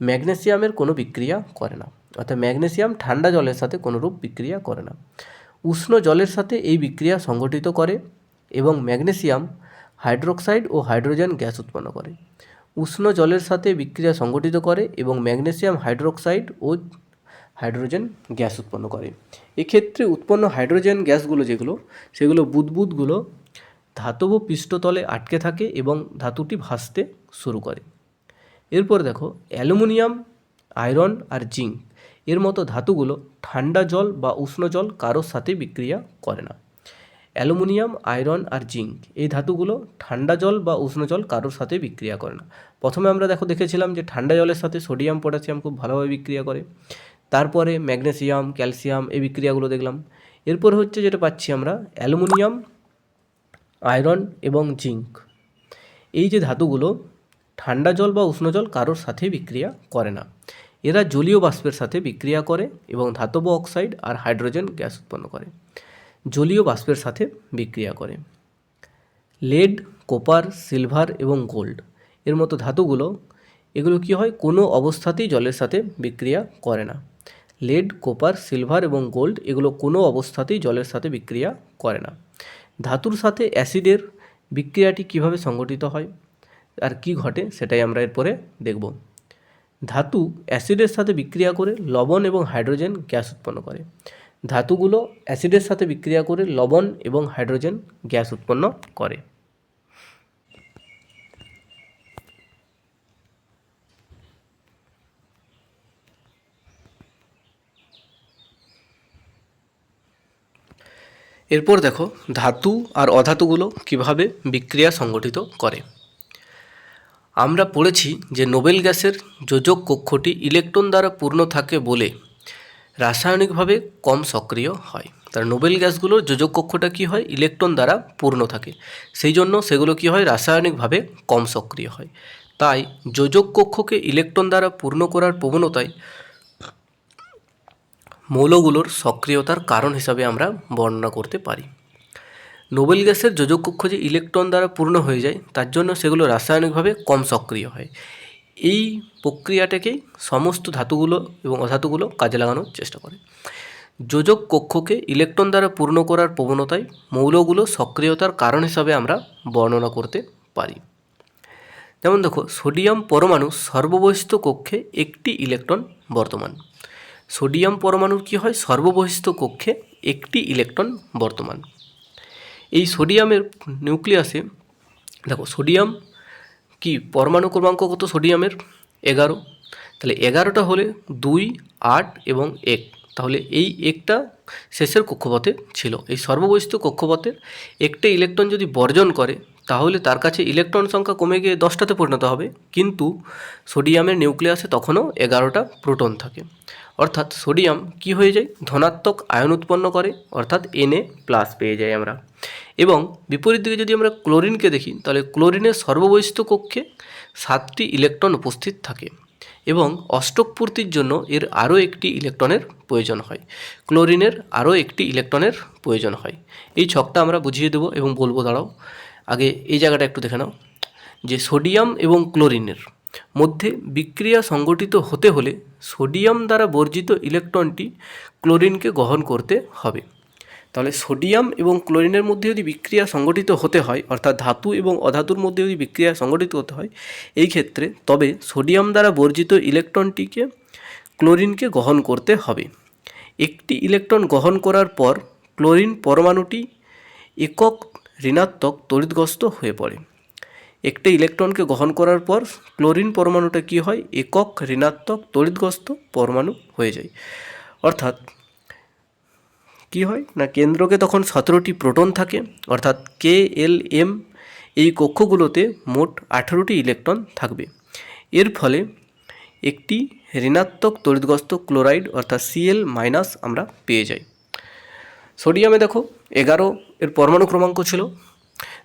ম্যাগনেসিয়ামের কোনো বিক্রিয়া করে না। অর্থাৎ ম্যাগনেসিয়াম ঠান্ডা জলের সাথে কোনোরূপ বিক্রিয়া করে না। উষ্ণ জলের সাথে এই বিক্রিয়া সংঘটিত করে এবং ম্যাগনেসিয়াম হাইড্রোক্সাইড ও হাইড্রোজেন গ্যাস উৎপন্ন করে। উষ্ণ জলের সাথে বিক্রিয়া সংঘটিত করে এবং ম্যাগনেসিয়াম হাইড্রোক্সাইড ও হাইড্রোজেন গ্যাস উৎপন্ন করে। এক্ষেত্রে উৎপন্ন হাইড্রোজেন গ্যাসগুলো সেগুলো বুদবুদগুলো ধাতব পৃষ্ঠতলে আটকে থাকে এবং ধাতুটি ভাসতে শুরু করে। এরপর দেখো, অ্যালুমিনিয়াম, আয়রন আর জিঙ্ক এর মতো ধাতুগুলো ঠান্ডা জল বা উষ্ণ জল কারোর সাথে বিক্রিয়া করে না। অ্যালুমিনিয়াম, আয়রন আর জিঙ্ক এই ধাতুগুলো ঠান্ডা জল বা উষ্ণ জল কারোর সাথে বিক্রিয়া করে না। প্রথমে আমরা দেখেছিলাম যে ঠান্ডা জলের সাথে সোডিয়াম, পটাশিয়াম খুব ভালোভাবে বিক্রিয়া করে। তারপরে ম্যাগনেসিয়াম, ক্যালসিয়াম এই বিক্রিয়াগুলো দেখলাম। এরপর হচ্ছে যেটা পাচ্ছি আমরা, অ্যালুমিনিয়াম, আয়রন এবং জিঙ্ক এই যে ধাতুগুলো ঠান্ডা জল বা উষ্ণ জল কারোর সাথে বিক্রিয়া করে না। এরা জলীয় বাষ্পের সাথে বিক্রিয়া করে এবং ধাতব অক্সাইড আর হাইড্রোজেন গ্যাস উৎপন্ন করে। জলীয় বাষ্পের সাথে বিক্রিয়া করে। লেড, কপার, সিলভার এবং গোল্ড এর মতো ধাতুগুলো এগুলো কি হয়, কোনো অবস্থাতেই জলের সাথে বিক্রিয়া করে না। লেড, কপার, সিলভার এবং গোল্ড এগুলো কোনো অবস্থাতেই জলের সাথে বিক্রিয়া করে না। ধাতুর সাথে অ্যাসিডের বিক্রিয়াটি কিভাবে সংঘটিত হয় আর কি ঘটে সেটাই আমরা এরপরে দেখব। ধাতু অ্যাসিডের সাথে বিক্রিয়া করে লবণ এবং হাইড্রোজেন গ্যাস উৎপন্ন করে। ধাতুগুলো অ্যাসিডের সাথে বিক্রিয়া করে লবণ এবং হাইড্রোজেন গ্যাস উৎপন্ন করে। এরপর দেখো, ধাতু আর অধাতুগুলো কিভাবে বিক্রিয়া সংগঠিত করে। আমরা পড়েছি যে নোবেল গ্যাসের যোজক কক্ষটি ইলেকট্রন দ্বারা পূর্ণ থাকে বলে রাসায়নিকভাবে কম সক্রিয় হয়। তার নোবেল গ্যাসগুলোর যোজক কক্ষটা কি হয়, ইলেকট্রন দ্বারা পূর্ণ থাকে, সেই জন্য সেগুলো কি হয়, রাসায়নিকভাবে কম সক্রিয় হয়। তাই যোজক কক্ষকে ইলেকট্রন দ্বারা পূর্ণ করার প্রবণতায় মৌলগুলোর সক্রিয়তার কারণ হিসাবে আমরা বর্ণনা করতে পারি। নোবেল গ্যাসের যোজক কক্ষ যে ইলেকট্রন দ্বারা পূর্ণ হয়ে যায় তার জন্য সেগুলো রাসায়নিকভাবে কম সক্রিয় হয়। এই প্রক্রিয়াটাকেই সমস্ত ধাতুগুলো এবং অধাতুগুলো কাজে লাগানোর চেষ্টা করে। যোজক কক্ষকে ইলেকট্রন দ্বারা পূর্ণ করার প্রবণতায় মৌলগুলো সক্রিয়তার কারণ হিসাবে আমরা বর্ণনা করতে পারি। যেমন দেখো, সোডিয়াম পরমাণু সর্ববহিস্থ কক্ষে একটি ইলেকট্রন বর্তমান। সোডিয়াম পরমাণুর কি হয়, সর্ববহিস্থ কক্ষে একটি ইলেকট্রন বর্তমান। এই সোডিয়ামের নিউক্লিয়াসে দেখো, সোডিয়াম কি পরমাণু ক্রমাঙ্ক কত সোডিয়ামের, 11। তাহলে 11টা হলে 2, 8 এবং 1, তাহলে এই একটা শেষের কক্ষপথে ছিল। এই সর্ববহিস্থ কক্ষপথের একটা ইলেকট্রন যদি বর্জন করে তাহলে তার কাছে ইলেকট্রন সংখ্যা কমে গিয়ে 10টাতে পরিণত হবে, কিন্তু সোডিয়ামের নিউক্লিয়াসে তখনও 11টা প্রোটন থাকে। অর্থাৎ সোডিয়াম কি হয়ে যায়, ধনাত্মক আয়ন উৎপন্ন করে, অর্থাৎ Na+ পেয়ে যাই আমরা। এবং বিপরীত দিকে যদি আমরা ক্লোরিনকে দেখি, তাহলে ক্লোরিনের সর্ববহিস্থ কক্ষে 7টি ইলেকট্রন উপস্থিত থাকে এবং অষ্টক পূর্তির জন্য এর আরও একটি ইলেকট্রনের প্রয়োজন হয়। ক্লোরিনের আরও একটি ইলেকট্রনের প্রয়োজন হয়। এই ছকটা আমরা বুঝিয়ে দেবো এবং বলবো। দাঁড়াও, আগে এই জায়গাটা একটু দেখে নাও যে সোডিয়াম এবং ক্লোরিনের মধ্যে বিক্রিয়া সংগঠিত হতে হলে সোডিয়াম দ্বারা বর্জিত ইলেকট্রনটি ক্লোরিনকে গ্রহণ করতে হবে। তাহলে সোডিয়াম এবং ক্লোরিনের মধ্যে যদি বিক্রিয়া সংগঠিত হতে হয়, অর্থাৎ ধাতু এবং অধাতুর মধ্যে যদি বিক্রিয়া সংগঠিত হতে হয় এই ক্ষেত্রে, তবে সোডিয়াম দ্বারা বর্জিত ইলেকট্রনটিকে ক্লোরিনকে গ্রহণ করতে হবে। একটি ইলেকট্রন গ্রহণ করার পর ক্লোরিন পরমাণুটি একক ঋণাত্মক তড়িৎগ্রস্ত হয়ে পড়ে। একটা ইলেকট্রনকে গ্রহণ করার পর ক্লোরিন পরমাণুটা কি হয়, একক ঋণাত্মক তড়িৎগ্রস্ত পরমাণু হয়ে যায়। অর্থাৎ কি হয় না, কেন্দ্রকে তখন 17টি প্রোটন থাকে, অর্থাৎ KLm। এই কক্ষগুলোতে মোট 18টি ইলেকট্রন থাকবে। এর ফলে একটি ঋণাত্মক তড়িৎগ্রস্ত ক্লোরাইড অর্থাৎ Cl- আমরা পেয়ে যাই। সোডিয়ামে দেখো 11 এর পরমাণু ক্রমাঙ্ক ছিল,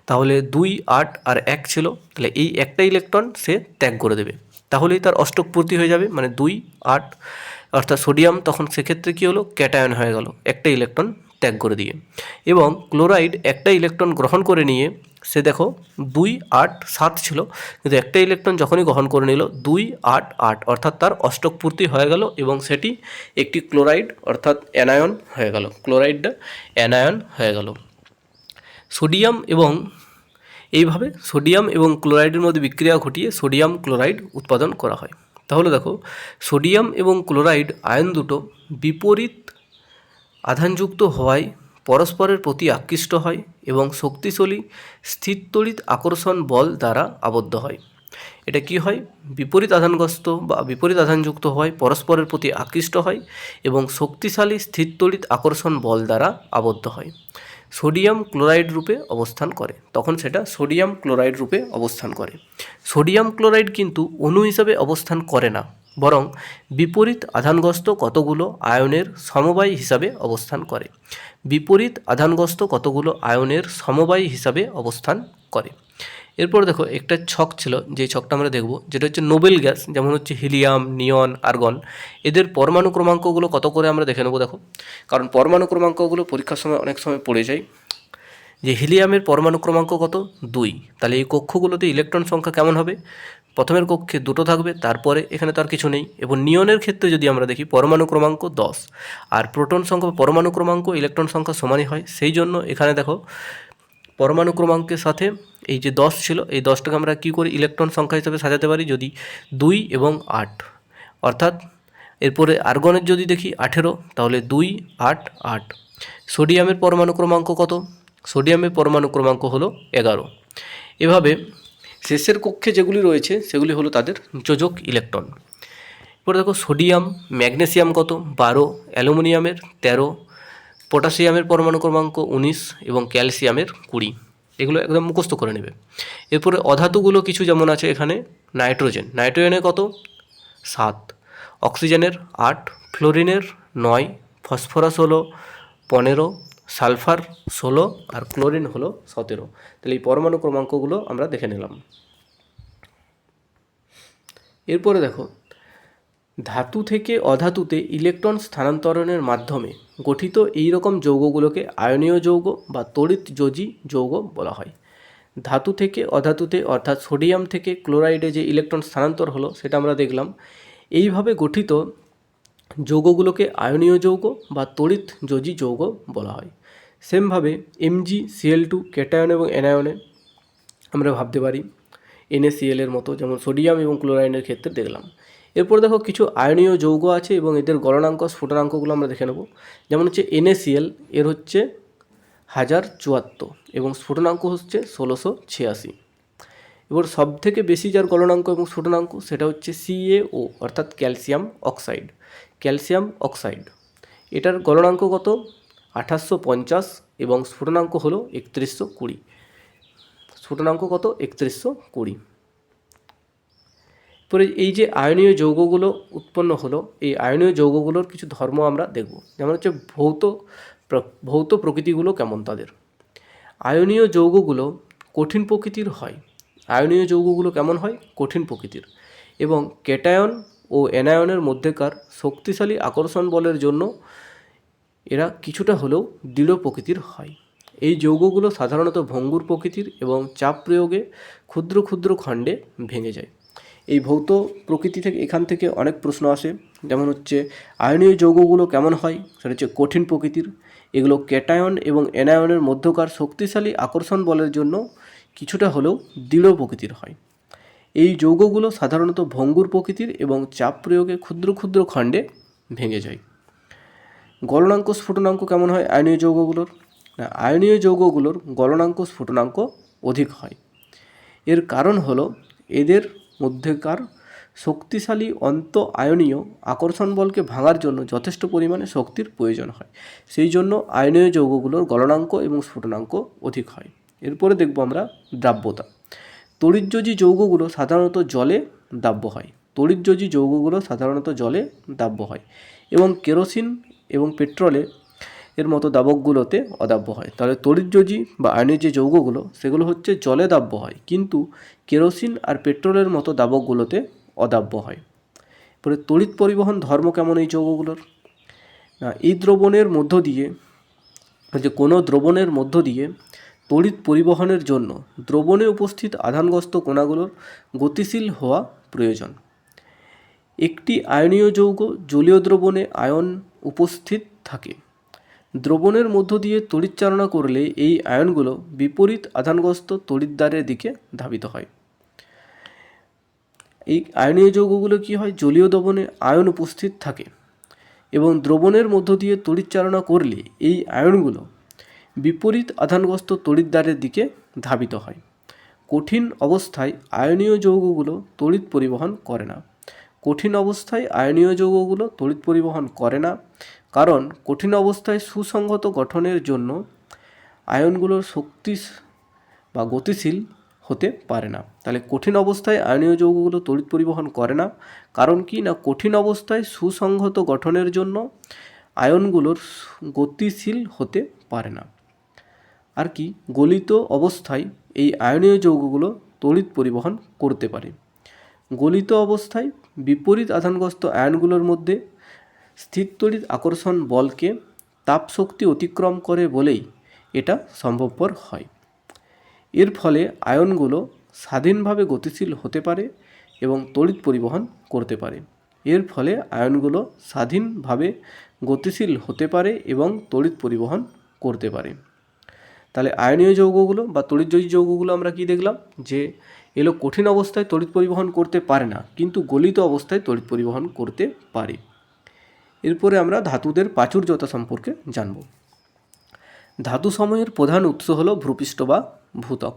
তাহলে 2, 8 আর 1 ছিল, তাহলে এই একটা ইলেকট্রন সে ত্যাগ করে দেবে, তাহলেই তার অষ্টক পূর্তি হয়ে যাবে, মানে 2, 8, অর্থাৎ সোডিয়াম তখন সেক্ষেত্রে কী হলো, ক্যাটায়ন হয়ে গেল একটা ইলেকট্রন ত্যাগ করে দিয়ে। এবং ক্লোরাইড একটা ইলেকট্রন গ্রহণ করে নিয়ে সে দেখো 2, 8, 7 ছিল, কিন্তু একটা ইলেকট্রন যখনই গ্রহণ করে নিল 2, 8, 8, অর্থাৎ তার অষ্টক পূর্তি হয়ে গেল এবং সেটি একটি ক্লোরাইড অর্থাৎ অ্যানায়ন হয়ে গেল, ক্লোরাইডটা অ্যানায়ন হয়ে গেল। সোডিয়াম এবং এইভাবে সোডিয়াম এবং ক্লোরাইডের মধ্যে বিক্রিয়া ঘটিয়ে সোডিয়াম ক্লোরাইড উৎপাদন করা হয়। তাহলে দেখো, সোডিয়াম এবং ক্লোরাইড আয়ন দুটো বিপরীত আধানযুক্ত হওয়ায় পরস্পরের প্রতি আকৃষ্ট হয় এবং শক্তিশালী স্থিরতড়িৎ আকর্ষণ বল দ্বারা আবদ্ধ হয়। এটা কি হয়, বিপরীত আধানগ্রস্ত বা বিপরীত আধানযুক্ত হওয়ায় পরস্পরের প্রতি আকৃষ্ট হয় এবং শক্তিশালী স্থিরতড়িৎ আকর্ষণ বল দ্বারা আবদ্ধ হয়। সোডিয়াম ক্লোরাইড রূপে অবস্থান করে, তখন সেটা সোডিয়াম ক্লোরাইড রূপে অবস্থান করে। সোডিয়াম ক্লোরাইড কিন্তু অণু হিসাবে অবস্থান করে না, বরং বিপরীত আধানগ্রস্ত কতগুলো আয়নের সমবায় হিসাবে অবস্থান করে। বিপরীত আধানগ্রস্ত কতগুলো আয়নের সমবায় হিসাবে অবস্থান করে। এরপর দেখো একটা ছক ছিল, যে ছকটা আমরা দেখব, যেটা হচ্ছে নোবেল গ্যাস, যেমন হচ্ছে হিলিয়াম, নিয়ন, আর্গন। এদের পরমাণু ক্রমাঙ্কগুলো কত করে আমরা দেখে নেব। দেখো, কারণ পরমাণু ক্রমাঙ্কগুলো পরীক্ষার সময় অনেক সময় পড়ে যায়। যে হিলিয়ামের পরমাণু ক্রমাঙ্ক কত, 2। তাহলে এই কক্ষগুলোতে ইলেকট্রন সংখ্যা কেমন হবে, প্রথমের কক্ষে 2টো থাকবে, তারপরে এখানে তো আর কিছু নেই। এবং নিয়নের ক্ষেত্রে যদি আমরা দেখি পরমাণু ক্রমাঙ্ক 10, আর প্রোটন সংখ্যা পরমাণু ক্রমাঙ্ক ইলেকট্রন সংখ্যা সমানই হয়। সেই জন্য এখানে দেখো পরমাণু ক্রমাঙ্কের সাথে এই যে 10 ছিল, এই 10টাকে আমরা কী করি, ইলেকট্রন সংখ্যা হিসেবে সাজাতে পারি, যদি 2 এবং 8। অর্থাৎ এরপরে আর্গনের যদি দেখি 18, তাহলে 2, 8, 8। সোডিয়ামের পরমাণু ক্রমাঙ্ক কত, সোডিয়ামের পরমাণু ক্রমাঙ্ক হলো 11। এভাবে শেষের কক্ষে যেগুলি রয়েছে সেগুলি হলো তাদের যোজক ইলেকট্রন। এরপরে দেখো সোডিয়াম, ম্যাগনেসিয়াম কত, 12, অ্যালুমিনিয়ামের 13, পটাশিয়ামের পরমাণু ক্রমাঙ্ক 19 এবং ক্যালসিয়ামের 20। এগুলো একদম মুখস্থ করে নেবে। এরপরে অধাতুগুলো কিছু যেমন আছে এখানে, নাইট্রোজেনের কত, 7, অক্সিজেনের 8, ফ্লোরিনের 9, ফসফরাস হলো 15, সালফার 16 আর ক্লোরিন হলো 17। তাহলে এই পরমাণু ক্রমাঙ্কগুলো আমরা দেখে নিলাম। এরপরে দেখো, ধাতু থেকে অধাতুতে ইলেকট্রন স্থানান্তরণের মাধ্যমে গঠিত এই রকম যৌগগুলোকে আয়নীয় যৌগ বা তড়িৎযোজী যৌগ বলা হয়। ধাতু থেকে অধাতুতে অর্থাৎ সোডিয়াম থেকে ক্লোরাইডে যে ইলেকট্রন স্থানান্তর হলো সেটা আমরা দেখলাম। এইভাবে গঠিত যৌগগুলোকে আয়নীয় যৌগ বা তড়িৎযোজী যৌগ বলা হয়। সেমভাবে MgCl2 ক্যাটায়ন এবং অ্যানায়নে আমরা ভাবতে পারি NaCl এর মতো, যেমন সোডিয়াম এবং ক্লোরাইডের ক্ষেত্রে দেখলাম। এরপর দেখো কিছু আয়নীয় যৌগ আছে এবং এদের গলনাঙ্ক স্ফুটনাঙ্কগুলো আমরা দেখে নেব। যেমন হচ্ছে NaCl, এর হচ্ছে 1074 এবং স্ফুটনাঙ্ক হচ্ছে 1686। এবার সবথেকে বেশি যার গলনাঙ্ক এবং স্ফুটনাঙ্ক সেটা হচ্ছে CaO অর্থাৎ ক্যালসিয়াম অক্সাইড। এটার গলনাঙ্ক কত, 2850 এবং স্ফুটনাঙ্ক হলো 3120। স্ফুটনাঙ্ক কত 3120। পরে এই যে আয়নীয় যৌগগুলো উৎপন্ন হলো, এই আয়নীয় যৌগগুলোর কিছু ধর্ম আমরা দেখব। যেমন হচ্ছে ভৌত প্রকৃতিগুলো কেমন তাদের। আয়নীয় যৌগগুলো কঠিন প্রকৃতির হয়। আয়নীয় যৌগগুলো কেমন হয়? কঠিন প্রকৃতির। এবং ক্যাটায়ন ও অ্যানায়নের মধ্যেকার শক্তিশালী আকর্ষণ বলের জন্য এরা কিছুটা হলেও দৃঢ় প্রকৃতির হয়। এই যৌগগুলো সাধারণত ভঙ্গুর প্রকৃতির এবং চাপ প্রয়োগে ক্ষুদ্র ক্ষুদ্র খণ্ডে ভেঙে যায়। এই ভৌত প্রকৃতি থেকে এখান থেকে অনেক প্রশ্ন আসে। যেমন হচ্ছে আয়নীয় যৌগগুলো কেমন হয়? সেটা হচ্ছে কঠিন প্রকৃতির। এগুলো ক্যাটায়ন এবং অ্যানায়নের মধ্যকার শক্তিশালী আকর্ষণ বলের জন্য কিছুটা হলেও দৃঢ় প্রকৃতির হয়। এই যৌগগুলো সাধারণত ভঙ্গুর প্রকৃতির এবং চাপ প্রয়োগে ক্ষুদ্র ক্ষুদ্র খণ্ডে ভেঙে যায়। গলনাঙ্ক স্ফুটনাঙ্ক কেমন হয় আয়নীয় যৌগগুলোর? না, আয়নীয় যৌগগুলোর গলনাঙ্ক স্ফুটনাঙ্ক অধিক হয়। এর কারণ হলো এদের মধ্যেকার শক্তিশালী অন্ত আয়নীয় আকর্ষণ বলকে ভাঙার জন্য যথেষ্ট পরিমাণে শক্তির প্রয়োজন হয়। সেই জন্য আয়নীয় যৌগগুলোর গলনাঙ্ক এবং স্ফুটনাঙ্ক অধিক হয়। এরপরে দেখব আমরা দ্রাব্যতা। তড়িৎযোজী যৌগগুলো সাধারণত জলে দাব্য হয়। তড়িৎযোজী যৌগগুলো সাধারণত জলে দাব্য হয় এবং কেরোসিন এবং পেট্রোলে এর মতো দাবকগুলোতে অদাব্য হয়। তাহলে তড়িৎযোজী বা আয়নীয় যে যৌগগুলো সেগুলো হচ্ছে জলে দাব্য হয়, কিন্তু কেরোসিন আর পেট্রোলের মতো দাবকগুলোতে অদাব্য হয়। পরে তড়িৎ পরিবহন ধর্ম কেমন এই যৌগগুলোর? না, এই দ্রবণের মধ্য দিয়ে কোনো দ্রবণের মধ্য দিয়ে তড়িৎ পরিবহনের জন্য দ্রবণে উপস্থিত আধানগ্রস্ত কণাগুলোর গতিশীল হওয়া প্রয়োজন। একটি আয়নীয় যৌগ জলীয় দ্রবণে আয়ন উপস্থিত থাকে। দ্রবণের মধ্য দিয়ে তড়িৎচালনা করলে এই আয়নগুলো বিপরীত আধানগ্রস্ত তড়িৎদ্বারের দিকে ধাবিত হয়। এই আয়নীয় যৌগগুলো কি হয়? জলীয় দ্রবণে আয়ন উপস্থিত থাকে এবং দ্রবণের মধ্য দিয়ে তড়িৎচালনা করলে এই আয়নগুলো বিপরীত আধানগ্রস্ত তড়িৎদ্বারের দিকে ধাবিত হয়। কঠিন অবস্থায় আয়নীয় যৌগগুলো তড়িৎ পরিবহন করে না। কঠিন অবস্থায় আয়নীয় যৌগগুলো তড়িৎ পরিবহন করে না, কারণ কঠিন অবস্থায় সুসংহত গঠনের জন্য আয়নগুলোর শক্তি বা গতিশীল হতে পারে না। তাহলে কঠিন অবস্থায় আয়নীয় যৌগগুলো তড়িৎ পরিবহন করে না, কারণ কি না কঠিন অবস্থায় সুসংহত গঠনের জন্য আয়নগুলোর গতিশীল হতে পারে না। আর কি গলিত অবস্থায় এই আয়নীয় যৌগগুলো তড়িৎ পরিবহন করতে পারে। গলিত অবস্থায় বিপরীত আধানগ্রস্ত আয়নগুলোর মধ্যে স্থির তড়িৎ আকর্ষণ বলকে তাপ শক্তি অতিক্রম করে বলেই এটা সম্ভবপর হয়। এর ফলে আয়নগুলো স্বাধীনভাবে গতিশীল হতে পারে এবং তড়িৎ পরিবহন করতে পারে। এর ফলে আয়নগুলো স্বাধীনভাবে গতিশীল হতে পারে এবং তড়িৎ পরিবহন করতে পারে। তাহলে আয়নীয় যৌগগুলো বা তড়িৎযোজী যৌগগুলো আমরা কি দেখলাম? যে এগুলো কঠিন অবস্থায় তড়িৎ পরিবহন করতে পারে না, কিন্তু গলিত অবস্থায় তড়িৎ পরিবহন করতে পারে। এরপরে আমরা ধাতুদের প্রাচুর্যতা সম্পর্কে জানব। ধাতুসমূহের প্রধান উৎস হলো ভূপৃষ্ঠ বা ভূত্বক।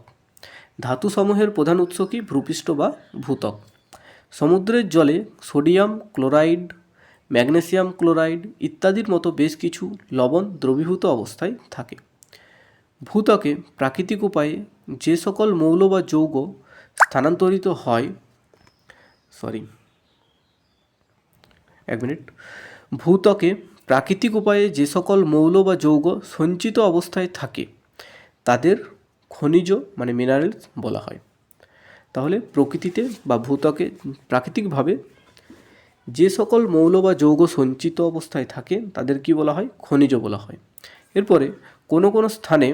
ধাতুসমূহের প্রধান উৎস কি? ভূপৃষ্ঠ বা ভূত্বক। সমুদ্রের জলে সোডিয়াম ক্লোরাইড, ম্যাগনেসিয়াম ক্লোরাইড ইত্যাদির মতো বেশ কিছু লবণ দ্রবীভূত অবস্থায় থাকে। ভূত্বকে প্রাকৃতিক উপায়ে যে সকল মৌল বা যৌগ স্থানান্তরিত হয় ভূত্বকে প্রাকৃতিক উপায়ে যে সকল মৌল বা যৌগ সঞ্চিত অবস্থায় থাকে তাদের খনিজ মানে মিনারেলস বলা হয়। তাহলে প্রকৃতিতে বা ভূত্বকে প্রাকৃতিকভাবে যে সকল মৌল বা যৌগ সঞ্চিত অবস্থায় থাকে তাদের কি বলা হয়? খনিজ বলা হয়। এরপরে কোনো কোনো স্থানে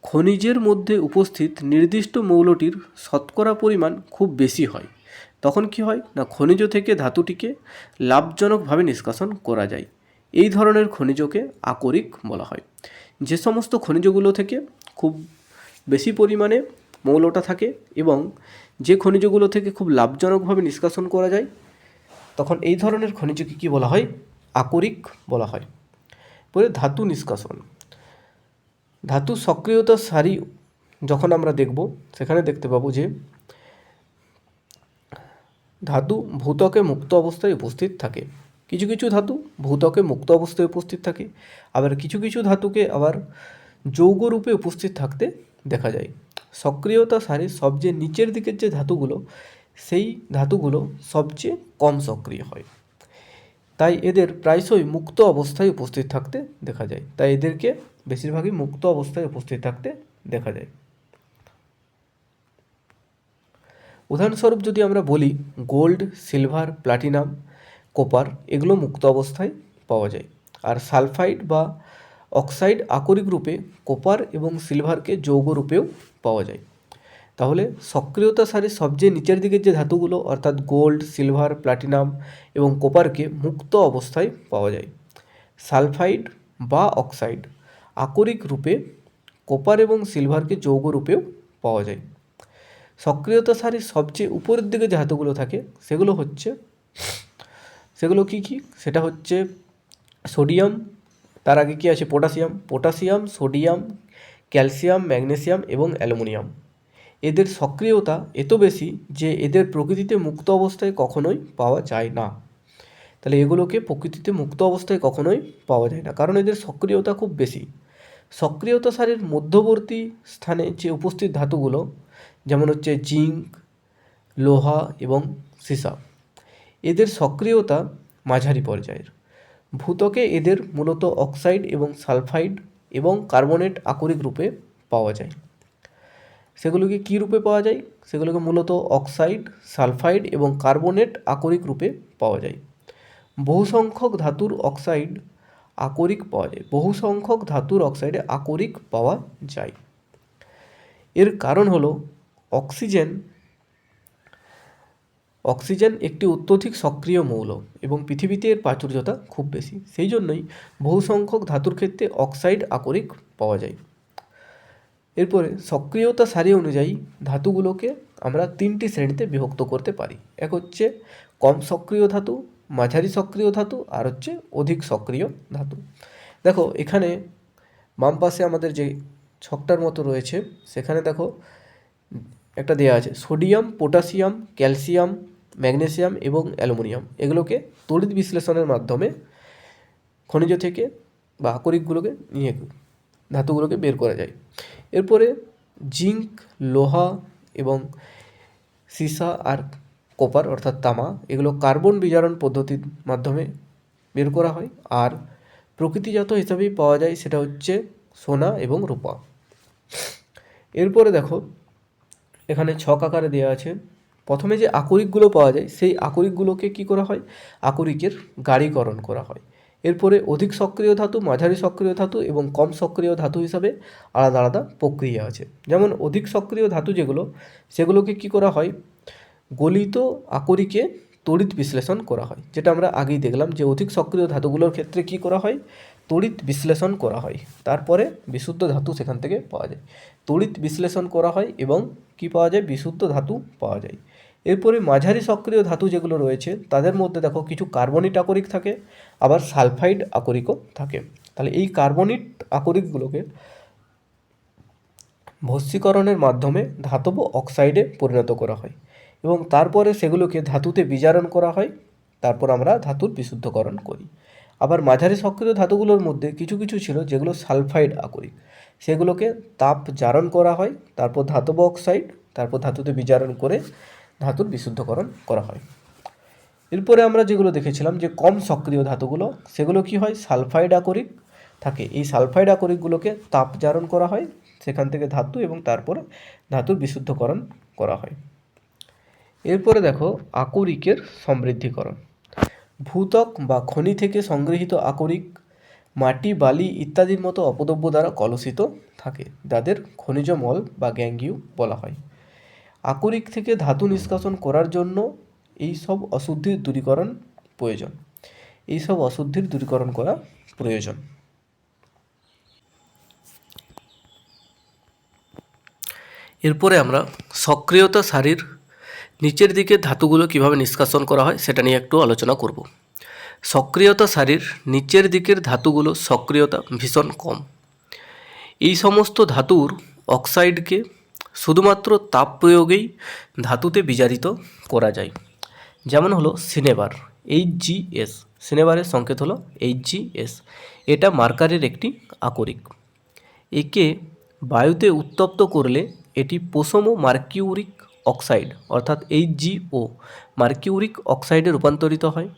খনিজের মধ্যে উপস্থিত নির্দিষ্ট মৌলটির শতকরা পরিমাণ খুব বেশি হয়, তখন কি হয় না খনিজ থেকে ধাতুটিকে লাভজনকভাবে নিষ্কাশন করা যায়। এই ধরনের খনিজকে আকরিক বলা হয়। যে সমস্ত খনিজগুলো থেকে খুব বেশি পরিমাণে মৌলটা থাকে এবং যে খনিজগুলো থেকে খুব লাভজনকভাবে নিষ্কাশন করা যায়, তখন এই ধরনের খনিজকে কি বলা হয়? আকরিক বলা হয়। পরে ধাতু নিষ্কাশন। ধাতু সক্রিয়তার সারি যখন আমরা দেখব, সেখানে দেখতে পাবো যে ধাতু ভূত্বকে মুক্ত অবস্থায় উপস্থিত থাকে। কিছু কিছু ধাতু ভূত্বকে মুক্ত অবস্থায় উপস্থিত থাকে, আবার কিছু কিছু ধাতুকে আবার যৌগরূপে উপস্থিত থাকতে দেখা যায়। সক্রিয়তা সারির সবচেয়ে নিচের দিকের যে ধাতুগুলো, সেই ধাতুগুলো সবচেয়ে কম সক্রিয় হয়। তাই এদের প্রায়শই মুক্ত অবস্থায় উপস্থিত থাকতে দেখা যায়। তাই এদেরকে বেশিরভাগই মুক্ত অবস্থায় উপস্থিত থাকতে দেখা যায়। উদাহরণস্বরূপ যদি আমরা বলি, গোল্ড, সিলভার, প্লাটিনাম, কপার এগুলো মুক্ত অবস্থায় পাওয়া যায়। আর সালফাইড বা অক্সাইড আকরিক রূপে কপার এবং সিলভারকে যৌগ রূপেও পাওয়া যায়। তাহলে সক্রিয়তা সারির সবচেয়ে নিচের দিকের যে ধাতুগুলো অর্থাৎ গোল্ড, সিলভার, প্লাটিনাম এবং কপারকে মুক্ত অবস্থায় পাওয়া যায়। সালফাইড বা অক্সাইড আকরিক রূপে কপার এবং সিলভারকে যৌগ রূপেও পাওয়া যায়। সক্রিয়তা সারির সবচেয়ে উপরের দিকে যে ধাতুগুলো থাকে সেগুলো কি কি? সেটা হচ্ছে সোডিয়াম, তার আগে কি আছে পটাশিয়াম, সোডিয়াম, ক্যালসিয়াম, ম্যাগনেসিয়াম এবং অ্যালুমিনিয়াম। এদের সক্রিয়তা এত বেশি যে এদের প্রকৃতিতে মুক্ত অবস্থায় কখনোই পাওয়া যায় না। তাহলে এগুলোকে প্রকৃতিতে মুক্ত অবস্থায় কখনোই পাওয়া যায় না, কারণ এদের সক্রিয়তা খুব বেশি। সক্রিয়তা সারির মধ্যবর্তী স্থানে যে উপস্থিত ধাতুগুলো, যেমন হচ্ছে জিঙ্ক, লোহা এবং সীসা, এদের সক্রিয়তা মাঝারি পর্যায়ের। ভূত্বকে এদের মূলত অক্সাইড এবং সালফাইড এবং কার্বনেট আকরিক রূপে পাওয়া যায়। সেগুলোকে কী রূপে পাওয়া যায়? সেগুলোকে মূলত অক্সাইড, সালফাইড এবং কার্বনেট আকরিক রূপে পাওয়া যায়। বহু সংখ্যক ধাতুর অক্সাইডে আকরিক পাওয়া যায়। এর কারণ হলো অক্সিজেন একটি অত্যধিক সক্রিয় মৌল এবং পৃথিবীতে এর প্রাচুর্যতা খুব বেশি। সেই জন্যই বহু সংখ্যক ধাতুর ক্ষেত্রে অক্সাইড আকরিক পাওয়া যায়। এরপরে সক্রিয়তা সারি অনুযায়ী ধাতুগুলোকে আমরা 3টি শ্রেণীতে বিভক্ত করতে পারি। এক হচ্ছে কম সক্রিয় ধাতু, মাঝারি সক্রিয় ধাতু, আর হচ্ছে অধিক সক্রিয় ধাতু। দেখো এখানে বাম পাশে আমাদের যে ছকটার মতো রয়েছে সেখানে দেখো একটা দেওয়া আছে সোডিয়াম, পটাশিয়াম, ক্যালসিয়াম, ম্যাগনেসিয়াম এবং অ্যালুমিনিয়াম। এগুলোকে তড়িৎ বিশ্লেষণের মাধ্যমে খনিজ থেকে বা আকরিকগুলোকে নিয়ে ধাতুগুলোকে বের করা যায়। এরপরে জিঙ্ক, লোহা এবং সীসা আর কপার অর্থাৎ তামা, এগুলো কার্বন বিজারণ পদ্ধতির মাধ্যমে বের করা হয়। আর প্রকৃতিজাত হিসাবেই পাওয়া যায়, সেটা হচ্ছে সোনা এবং রূপা। এরপরে দেখো এখানে ছক আকারে দেওয়া আছে। প্রথমে যে আকরিকগুলো পাওয়া যায় সেই আকরিকগুলোকে কি করা হয়? আকরিকের গাড়িকরণ করা হয়। এরপরে অধিক সক্রিয় ধাতু, মাঝারি সক্রিয় ধাতু এবং কম সক্রিয় ধাতু হিসাবে আলাদা আলাদা প্রক্রিয়া আছে। যেমন অধিক সক্রিয় ধাতু সেগুলোকে কি করা হয়? গলিত আকরিকে তড়িৎ বিশ্লেষণ করা হয়, যেটা আমরা আগেই দেখলাম যে অধিক সক্রিয় ধাতুগুলোর ক্ষেত্রে কি করা হয়? তড়িৎ বিশ্লেষণ করা হয়, তারপরে বিশুদ্ধ ধাতু সেখান থেকে পাওয়া যায়। তড়িৎ বিশ্লেষণ করা হয় এবং কি পাওয়া যায়? বিশুদ্ধ ধাতু পাওয়া যায়। এরপরে মাঝারি সক্রিয় ধাতু যেগুলো রয়েছে তাদের মধ্যে দেখো কিছু কার্বনিক আকরিক থাকে, আবার সালফাইড আকরিকও থাকে। তাহলে এই কার্বনিক আকরিকগুলোকে ভস্মীকরণের মাধ্যমে ধাতব অক্সাইডে পরিণত করা হয় এবং তারপরে সেগুলোকে ধাতুতে বিজারণ করা হয়, তারপর আমরা ধাতুর বিশুদ্ধকরণ করি। আবার মাঝারি সক্রিয় ধাতুগুলোর মধ্যে কিছু কিছু ছিল যেগুলো সালফাইড আকরিক, সেগুলোকে তাপ জারণ করা হয়, তারপর ধাতব অক্সাইড, তারপর ধাতুতে বিজারণ করে ধাতুর বিশুদ্ধকরণ করা হয়। এরপরে আমরা যেগুলো দেখেছিলাম যে কম সক্রিয় ধাতুগুলো, সেগুলো কি হয়? সালফাইড আকরিক থাকে। এই সালফাইড আকরিকগুলোকে তাপ জারণ করা হয়, সেখান থেকে ধাতু এবং তারপরে ধাতুর বিশুদ্ধকরণ করা হয়। এরপরে দেখো আকরিকের সমৃদ্ধিকরণ। ভূত্বক বা খনি থেকে সংগৃহীত আকরিক মাটি, বালি ইত্যাদির মতো অপদ্রব্য দ্বারা কলুষিত থাকে, যাদের খনিজ মল বা গ্যাঙ্গিউ বলা হয়। আকরিক থেকে ধাতু নিষ্কাশন করার জন্য এই সব অশুদ্ধির দূরীকরণ করা প্রয়োজন। এরপরে আমরা সক্রিয়তা সারির নিচের দিকে ধাতুগুলো কিভাবে নিষ্কাশন করা হয় সেটা নিয়ে একটু আলোচনা করব। সক্রিয়তা সারির নিচের দিকের ধাতুগুলো সক্রিয়তা ভীষণ কম। এই সমস্ত ধাতুর অক্সাইডকে শুধুমাত্র তাপ প্রয়োগেই ধাতুতে বিজারিত করা যায়। যেমন হলো সিনেবার, HgS। সিনেবারের সংকেত হলো HgS। এটা মার্কারের একটি আকরিক। একে বায়ুতে উত্তপ্ত করলে এটি পোষম মার্কিউরিক অক্সাইড অর্থাৎ HgO মার্কিউরিক অক্সাইডে রূপান্তরিত হয়।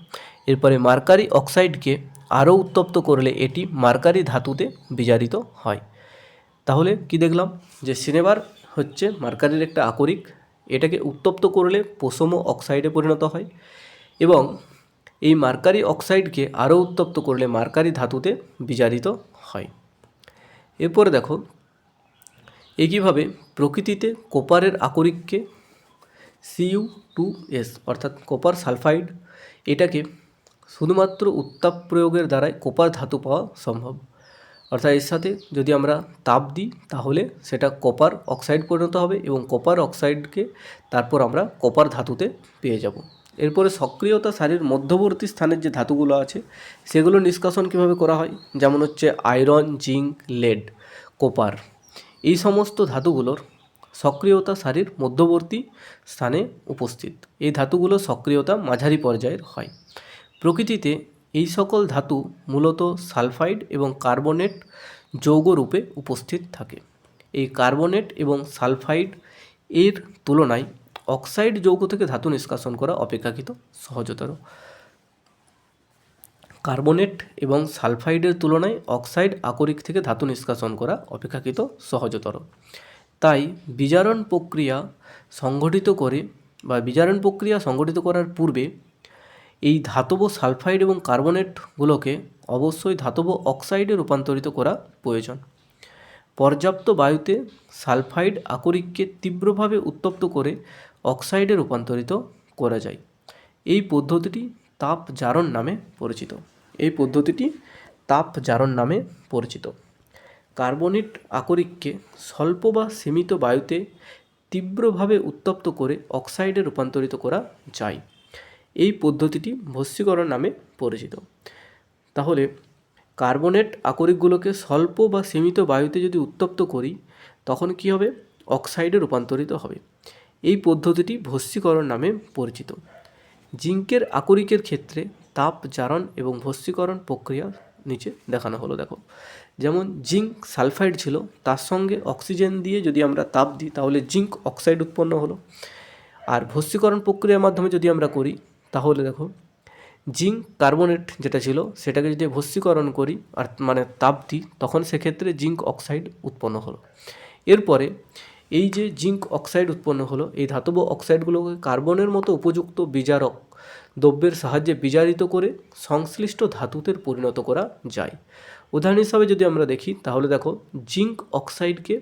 এরপরে মার্কারি অক্সাইডকে আরও উত্তপ্ত করলে এটি মার্কারি ধাতুতে বিজারিত হয়। তাহলে কি দেখলাম যে সিনেবার হচ্ছে মার্কারির একটা আকরিক, এটাকে উত্তপ্ত করলে পোষম অক্সাইডে পরিণত হয় এবং এই মার্কারি অক্সাইডকে আরও উত্তপ্ত করলে মার্কারি ধাতুতে বিজারিত হয়। এরপরে দেখো একইভাবে প্রকৃতিতে কোপারের আকরিককে Cu2S অর্থাৎ কোপার সালফাইড, এটাকে শুধুমাত্র উত্তাপ প্রয়োগের দ্বারাই কোপার ধাতু পাওয়া সম্ভব। অর্থাৎ এর সাথে যদি আমরা তাপ দিই তাহলে সেটা কপার অক্সাইড পরিণত হবে এবং কপার অক্সাইডকে তারপর আমরা কপার ধাতুতে পেয়ে যাব। এরপরে সক্রিয়তা সারির মধ্যবর্তী স্থানের যে ধাতুগুলো আছে সেগুলো নিষ্কাশন কীভাবে করা হয়, যেমন হচ্ছে আয়রন, জিঙ্ক, লেড, কপার, এই সমস্ত ধাতুগুলোর সক্রিয়তা সারির মধ্যবর্তী স্থানে উপস্থিত। এই ধাতুগুলো সক্রিয়তা মাঝারি পর্যায়ের হয়। প্রকৃতিতে এই সকল ধাতু মূলত সালফাইড এবং কার্বনেট যৌগরূপে উপস্থিত থাকে। এই কার্বনেট এবং সালফাইড এর তুলনায় অক্সাইড যৌগ থেকে ধাতু নিষ্কাশন করা অপেক্ষাকৃত সহজতর। কার্বনেট এবং সালফাইডের তুলনায় অক্সাইড আকরিক থেকে ধাতু নিষ্কাশন করা অপেক্ষাকৃত সহজতর। তাই বিজারণ প্রক্রিয়া সংঘটিত করার পূর্বে এই ধাতব সালফাইড এবং কার্বনেটগুলোকে অবশ্যই ধাতব অক্সাইডে রূপান্তরিত করা প্রয়োজন। পর্যাপ্ত বায়ুতে সালফাইড আকরিককে তীব্রভাবে উত্তপ্ত করে অক্সাইডে রূপান্তরিত করা যায়। এই পদ্ধতিটি তাপ জারণ নামে পরিচিত। কার্বনেট আকরিককে স্বল্প বা সীমিত বায়ুতে তীব্রভাবে উত্তপ্ত করে অক্সাইডে রূপান্তরিত করা যায়। এই পদ্ধতিটি ভস্মীকরণ নামে পরিচিত। তাহলে কার্বনেট আকরিকগুলোকে স্বল্প বা সীমিত বায়ুতে যদি উত্তপ্ত করি তখন কি হবে? অক্সাইডে রূপান্তরিত হবে। এই পদ্ধতিটি ভস্মীকরণ নামে পরিচিত। জিঙ্কের আকরিকের ক্ষেত্রে তাপ জারণ এবং ভস্মীকরণ প্রক্রিয়া নিচে দেখানো হলো। দেখো, যেমন জিঙ্ক সালফাইড ছিল, তার সঙ্গে অক্সিজেন দিয়ে যদি আমরা তাপ দিই তাহলে জিঙ্ক অক্সাইড উৎপন্ন হলো। আর ভস্মীকরণ প্রক্রিয়ার মাধ্যমে যদি আমরা করি তাহলে দেখো জিঙ্ক কার্বনেট যেটা ছিল সেটাকে যদি ভস্মীকরণ করি আর মানে তাপ দিই তখন সেক্ষেত্রে জিঙ্ক অক্সাইড উৎপন্ন হলো। এরপরে এই যে জিঙ্ক অক্সাইড উৎপন্ন হলো, এই ধাতব অক্সাইডগুলোকে কার্বনের মতো উপযুক্ত বিজারক দ্রব্যের সাহায্যে বিজারিত করে সংশ্লিষ্ট ধাতুতে পরিণত করা যায়। উদাহরণ হিসাবে যদি আমরা দেখি তাহলে দেখো জিঙ্ক অক্সাইডকে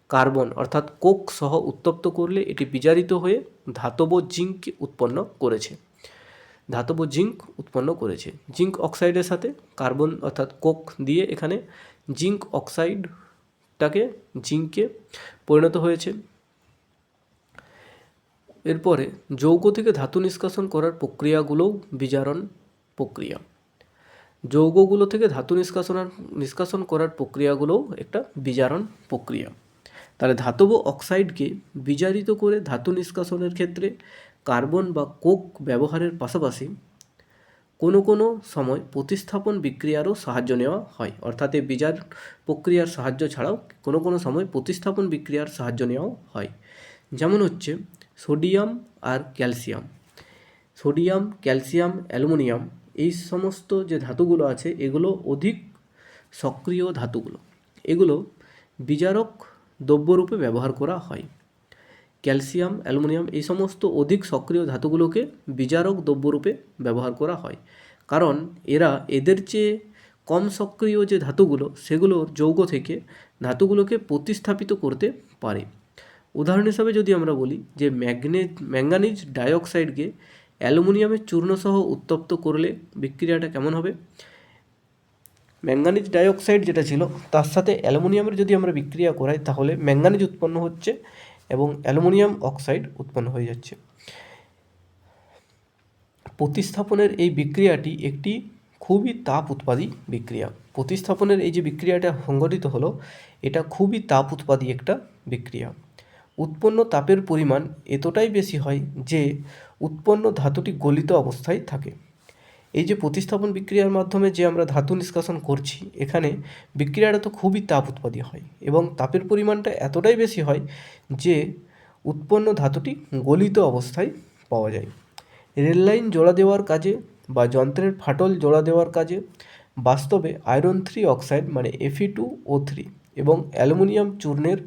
কার্বন অর্থাৎ কোক সহ উত্তপ্ত করলে এটি বিজারিত হয়ে ধাতব জিঙ্ক উৎপন্ন করেছে। জিঙ্ক অক্সাইডের সাথে কার্বন অর্থাৎ কোক দিয়ে এখানে জিঙ্ক অক্সাইডটাকে জিঙ্কে পরিণত হয়েছে। এরপরে যৌগ থেকে ধাতু নিষ্কাশন করার প্রক্রিয়াগুলোও বিজারণ প্রক্রিয়া। যৌগগুলো থেকে ধাতু নিষ্কাশন করার প্রক্রিয়াগুলোও একটা বিজারণ প্রক্রিয়া। তাহলে ধাতব অক্সাইডকে বিজারিত করে ধাতু নিষ্কাশনের ক্ষেত্রে কার্বন বা কোক ব্যবহারের পাশাপাশি কোনো সময় প্রতিস্থাপন বিক্রিয়ারও সাহায্য নেওয়া হয়। অর্থাৎ এই বিজার প্রক্রিয়ার সাহায্য ছাড়াও কোনো সময় প্রতিস্থাপন বিক্রিয়ার সাহায্য নেওয়া হয়। যেমন হচ্ছে সোডিয়াম, ক্যালসিয়াম, অ্যালুমিনিয়াম, এই সমস্ত যে ধাতুগুলো আছে এগুলো অধিক সক্রিয় ধাতুগুলো, এগুলো বিজারক দ্রব্যরূপে ব্যবহার করা হয়। ক্যালসিয়াম, অ্যালুমিনিয়াম এই সমস্ত অধিক সক্রিয় ধাতুগুলোকে বিজারক দ্রব্যরূপে ব্যবহার করা হয়, কারণ এদের চেয়ে কম সক্রিয় যে ধাতুগুলো সেগুলোর যৌগ থেকে ধাতুগুলোকে প্রতিস্থাপিত করতে পারে। উদাহরণ হিসাবে যদি আমরা বলি যে ম্যাঙ্গানিজ ডাইঅক্সাইডকে অ্যালুমিনিয়ামের চূর্ণসহ উত্তপ্ত করলে বিক্রিয়াটা কেমন হবে? ম্যাঙ্গানিজ ডাইঅক্সাইড যেটা ছিল তার সাথে অ্যালুমিনিয়ামের যদি আমরা বিক্রিয়া করাই তাহলে ম্যাঙ্গানিজ উৎপন্ন হচ্ছে এবং অ্যালুমিনিয়াম অক্সাইড উৎপন্ন হয়ে যাচ্ছে। প্রতিস্থাপনের এই বিক্রিয়াটি একটি খুবই তাপ উৎপাদী বিক্রিয়া। প্রতিস্থাপনের এই যে বিক্রিয়াটা সংঘটিত হলো এটা খুবই তাপ উৎপাদী একটা বিক্রিয়া। উৎপন্ন তাপের পরিমাণ এতটাই বেশি হয় যে উৎপন্ন ধাতুটি গলিত অবস্থায় থাকে। এই যে প্রতিস্থাপন বিক্রিয়ার মাধ্যমে যে আমরা ধাতু নিষ্কাশন করছি, এখানে বিক্রিয়াটা তো খুবই তাপ উৎপাদী হয় এবং তাপের পরিমাণটা এতটাই বেশি হয় যে উৎপন্ন ধাতুটি গলিত অবস্থায় পাওয়া যায়। রেল লাইন জোড়া দেওয়ার কাজে বা যন্ত্রের ফাটল জোড়া দেওয়ার কাজে বাস্তবে আয়রন 3 অক্সাইড মানে Fe2O3 এবং অ্যালুমিনিয়াম চূর্ণের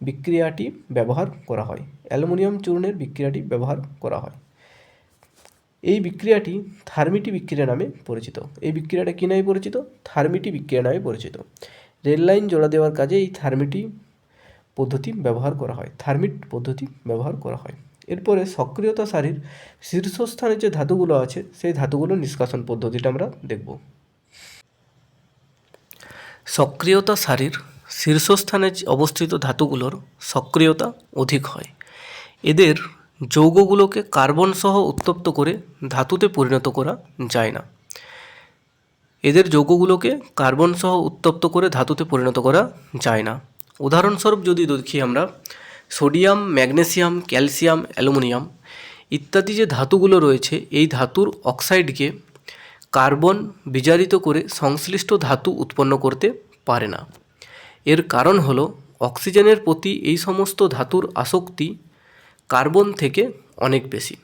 বিক্রিয়াটি ব্যবহার করা হয়। অ্যালুমিনিয়াম চূর্ণের বিক্রিয়াটি ব্যবহার করা হয়। এই বিক্রিয়াটি থার্মিটি বিক্রিয়া নামে পরিচিত। এই বিক্রিয়াটা কী নামে পরিচিত? থার্মিটি বিক্রিয়া নামে পরিচিত। রেল লাইন জোড়া দেওয়ার কাজে এই থার্মিটি পদ্ধতি ব্যবহার করা হয়, থার্মিট পদ্ধতি ব্যবহার করা হয়। এরপরে সক্রিয়তা সারির শীর্ষস্থানে যে ধাতুগুলো আছে সেই ধাতুগুলো নিষ্কাশন পদ্ধতিটা আমরা দেখব। সক্রিয়তা সারির শীর্ষস্থানে অবস্থিত ধাতুগুলোর সক্রিয়তা অধিক হয়। এদের যৌগগুলোকে কার্বন সহ উত্তপ্ত করে ধাতুতে পরিণত করা যায় না। এদের যৌগগুলোকে কার্বন সহ উত্তপ্ত করে ধাতুতে পরিণত করা যায় না। উদাহরণস্বরূপ যদি দেখি আমরা, সোডিয়াম, ম্যাগনেসিয়াম, ক্যালসিয়াম, অ্যালুমিনিয়াম ইত্যাদি যে ধাতুগুলো রয়েছে, এই ধাতুর অক্সাইডকে কার্বন বিজারিত করে সংশ্লিষ্ট ধাতু উৎপন্ন করতে পারে না। এর কারণ হলো অক্সিজেনের প্রতি এই সমস্ত ধাতুর আসক্তি কার্বন থেকে অনেক বেশি।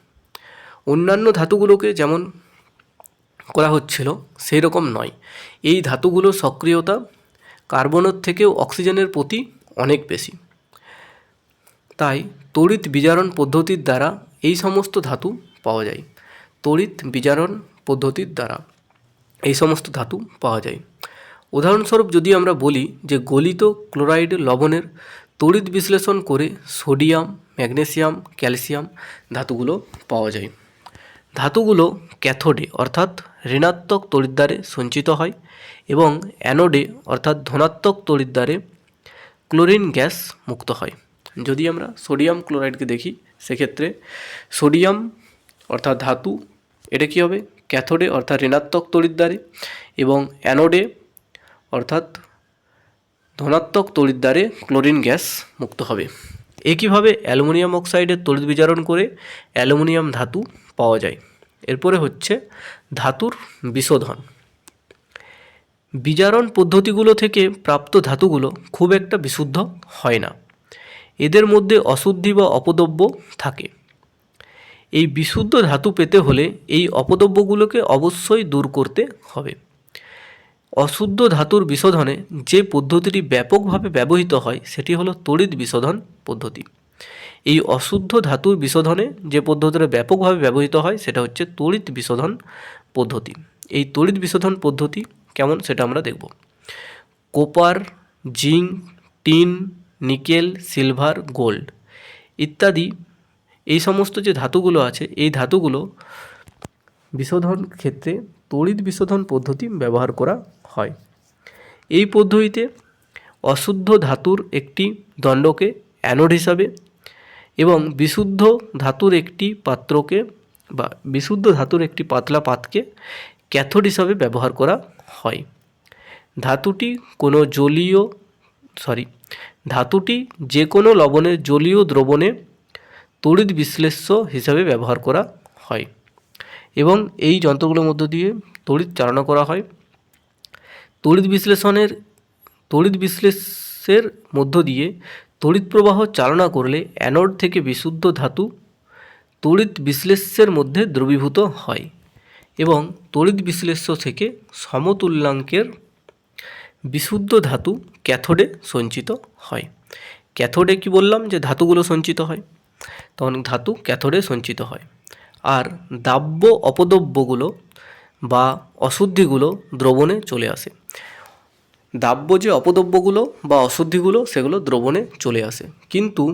অন্যান্য ধাতুগুলোকে যেমন করা হচ্ছিল সেই রকম নয়। এই ধাতুগুলোর সক্রিয়তা কার্বনের থেকেও অক্সিজেনের প্রতি অনেক বেশি। তাই তড়িৎ বিজারণ পদ্ধতির দ্বারা এই সমস্ত ধাতু পাওয়া যায়। তড়িৎ বিজারণ পদ্ধতির দ্বারা এই সমস্ত ধাতু পাওয়া যায়। উদাহরণস্বরূপ যদি আমরা বলি যে গলিত ক্লোরাইড লবণের তড়িৎ বিশ্লেষণ করে সোডিয়াম, ম্যাগনেসিয়াম, ক্যালসিয়াম ধাতুগুলো পাওয়া যায়। ধাতুগুলো ক্যাথোডে অর্থাৎ ঋণাত্মক তড়িৎদ্বারে সঞ্চিত হয় এবং অ্যানোডে অর্থাৎ ধনাত্মক তড়িৎদ্বারে ক্লোরিন গ্যাস মুক্ত হয়। যদি আমরা সোডিয়াম ক্লোরাইডকে দেখি, সেক্ষেত্রে সোডিয়াম অর্থাৎ ধাতু, এটা কী হবে? ক্যাথোডে অর্থাৎ ঋণাত্মক তড়িৎদ্বারে এবং অ্যানোডে অর্থাৎ ধনাত্মক তড়িৎদ্বারে ক্লোরিন গ্যাস মুক্ত হবে। একইভাবে অ্যালুমিনিয়াম অক্সাইডের তড়িৎ বিজারণ করে অ্যালুমিনিয়াম ধাতু পাওয়া যায়। এরপরে হচ্ছে ধাতুর বিশোধন। বিজারণ পদ্ধতিগুলো থেকে প্রাপ্ত ধাতুগুলো খুব একটা বিশুদ্ধ হয় না। এদের মধ্যে অশুদ্ধি বা অপদ্রব্য থাকে। এই বিশুদ্ধ ধাতু পেতে হলে এই অপদ্রব্যগুলোকে অবশ্যই দূর করতে হবে। অশুদ্ধ ধাতুর বিশোধনে যে পদ্ধতিটি ব্যাপকভাবে ব্যবহৃত হয় সেটি হলো তড়িৎ বিশোধন পদ্ধতি। এই অশুদ্ধ ধাতুর বিশোধনে যে পদ্ধতিটা ব্যাপকভাবে ব্যবহৃত হয় সেটা হচ্ছে তড়িৎ বিশোধন পদ্ধতি। এই তড়িৎ বিশোধন পদ্ধতি কেমন সেটা আমরা দেখব। Copper, zinc, tin, nickel, silver, gold ইত্যাদি এই সমস্ত যে ধাতুগুলো আছে, এই ধাতুগুলো বিশোধন ক্ষেত্রে তড়িৎ বিশোধন পদ্ধতি ব্যবহার করা হয়। এই পদ্ধতিতে অশুদ্ধ ধাতুর একটি দণ্ডকে অ্যানোড হিসাবে এবং বিশুদ্ধ ধাতুর একটি পাত্রকে বা বিশুদ্ধ ধাতুর একটি পাতলা পাতকে ক্যাথোড হিসাবে ব্যবহার করা হয়। ধাতুটি যে কোনো লবণের জলীয় দ্রবণে তড়িৎ বিশ্লেষ্য হিসাবে ব্যবহার করা হয় এবং এই যন্ত্রগুলোর মধ্য দিয়ে তড়িৎ চালনা করা হয়। তড়িৎ বিশ্লেষের মধ্য দিয়ে তড়িৎ প্রবাহ চালনা করলে অ্যানোড থেকে বিশুদ্ধ ধাতু তড়িৎ বিশ্লেষ্যের মধ্যে দ্রবীভূত হয় এবং তড়িৎ বিশ্লেষ্য থেকে সমতুল্যাঙ্কের বিশুদ্ধ ধাতু ক্যাথোডে সঞ্চিত হয়। ক্যাথোডে কি বললাম যে ধাতুগুলো সঞ্চিত হয়, তখন ধাতু ক্যাথোডে সঞ্চিত হয়। আর দাব্য অপদ্রব্যগুলো বা অশুদ্ধিগুলো দ্রবণে চলে আসে। দাব্য যে অপদ্রব্যগুলো বা অশুদ্ধিগুলো সেগুলো দ্রবণে চলে আসে, কিন্তু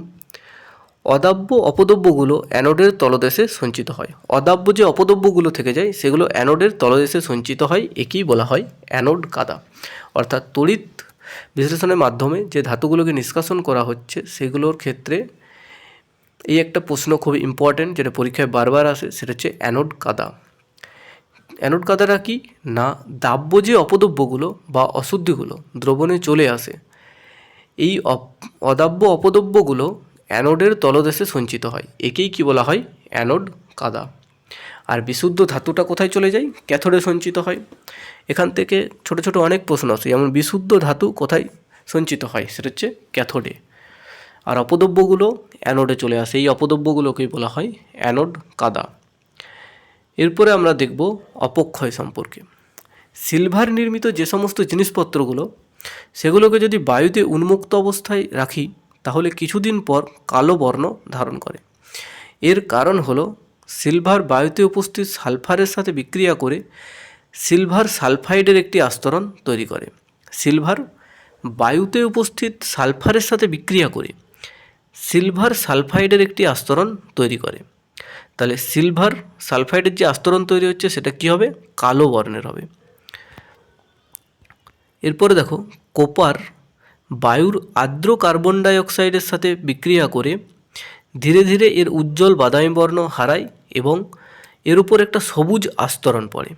অদাব্য অপদ্রব্যগুলো অ্যানোডের তলদেশে সঞ্চিত হয়। অদাব্য যে অপদ্রব্যগুলো থেকে যায় সেগুলো অ্যানোডের তলদেশে সঞ্চিত হয়। একেই বলা হয় অ্যানোড কাদা। অর্থাৎ তড়িৎ বিশ্লেষণের মাধ্যমে যে ধাতুগুলোকে নিষ্কাশন করা হচ্ছে সেগুলোর ক্ষেত্রে এই একটা প্রশ্ন খুব ইম্পর্ট্যান্ট, যেটা পরীক্ষায় বারবার আসে, সেটা হচ্ছে অ্যানোড কাদা। অ্যানোড কাদাটা কি না, দাব্য যে অপদ্রব্যগুলো বা অশুদ্ধিগুলো দ্রবণে চলে আসে, এই অদাব্য অপদ্রব্যগুলো অ্যানোডের তলদেশে সঞ্চিত হয়। একেই কি বলা হয়? অ্যানোড কাদা। আর বিশুদ্ধ ধাতুটা কোথায় চলে যায়? ক্যাথোডে সঞ্চিত হয়। এখান থেকে ছোট ছোট অনেক প্রশ্ন আসে, যেমন বিশুদ্ধ ধাতু কোথায় সঞ্চিত হয়, সেটা হচ্ছে ক্যাথোডে। আর অপদ্রব্যগুলো অ্যানোডে চলে আসে, এই অপদ্রব্যগুলোকেই বলা হয় অ্যানোড কাদা। এরপরে আমরা দেখব অপক্ষয় সম্পর্কে। সিলভার নির্মিত যে সমস্ত জিনিসপত্রগুলো, সেগুলোকে যদি বায়ুতে উন্মুক্ত অবস্থায় রাখি তাহলে কিছুদিন পর কালো বর্ণ ধারণ করে। এর কারণ হলো সিলভার বায়ুতে উপস্থিত সালফারের সাথে বিক্রিয়া করে সিলভার সালফাইডের একটি আস্তরণ তৈরি করে। সিলভার বায়ুতে উপস্থিত সালফারের সাথে বিক্রিয়া করে সিলভার সালফাইডের একটি আস্তরণ তৈরি করে। তাহলে সিলভার সালফাইডের যে আস্তরণ তৈরি হচ্ছে সেটা কী হবে? কালো বর্ণের হবে। এরপরে দেখো, কোপার বায়ুর আর্দ্র কার্বন ডাই অক্সাইডের সাথে বিক্রিয়া করে ধীরে ধীরে এর উজ্জ্বল বাদামি বর্ণ হারায় এবং এর উপর একটা সবুজ আস্তরণ পড়ে।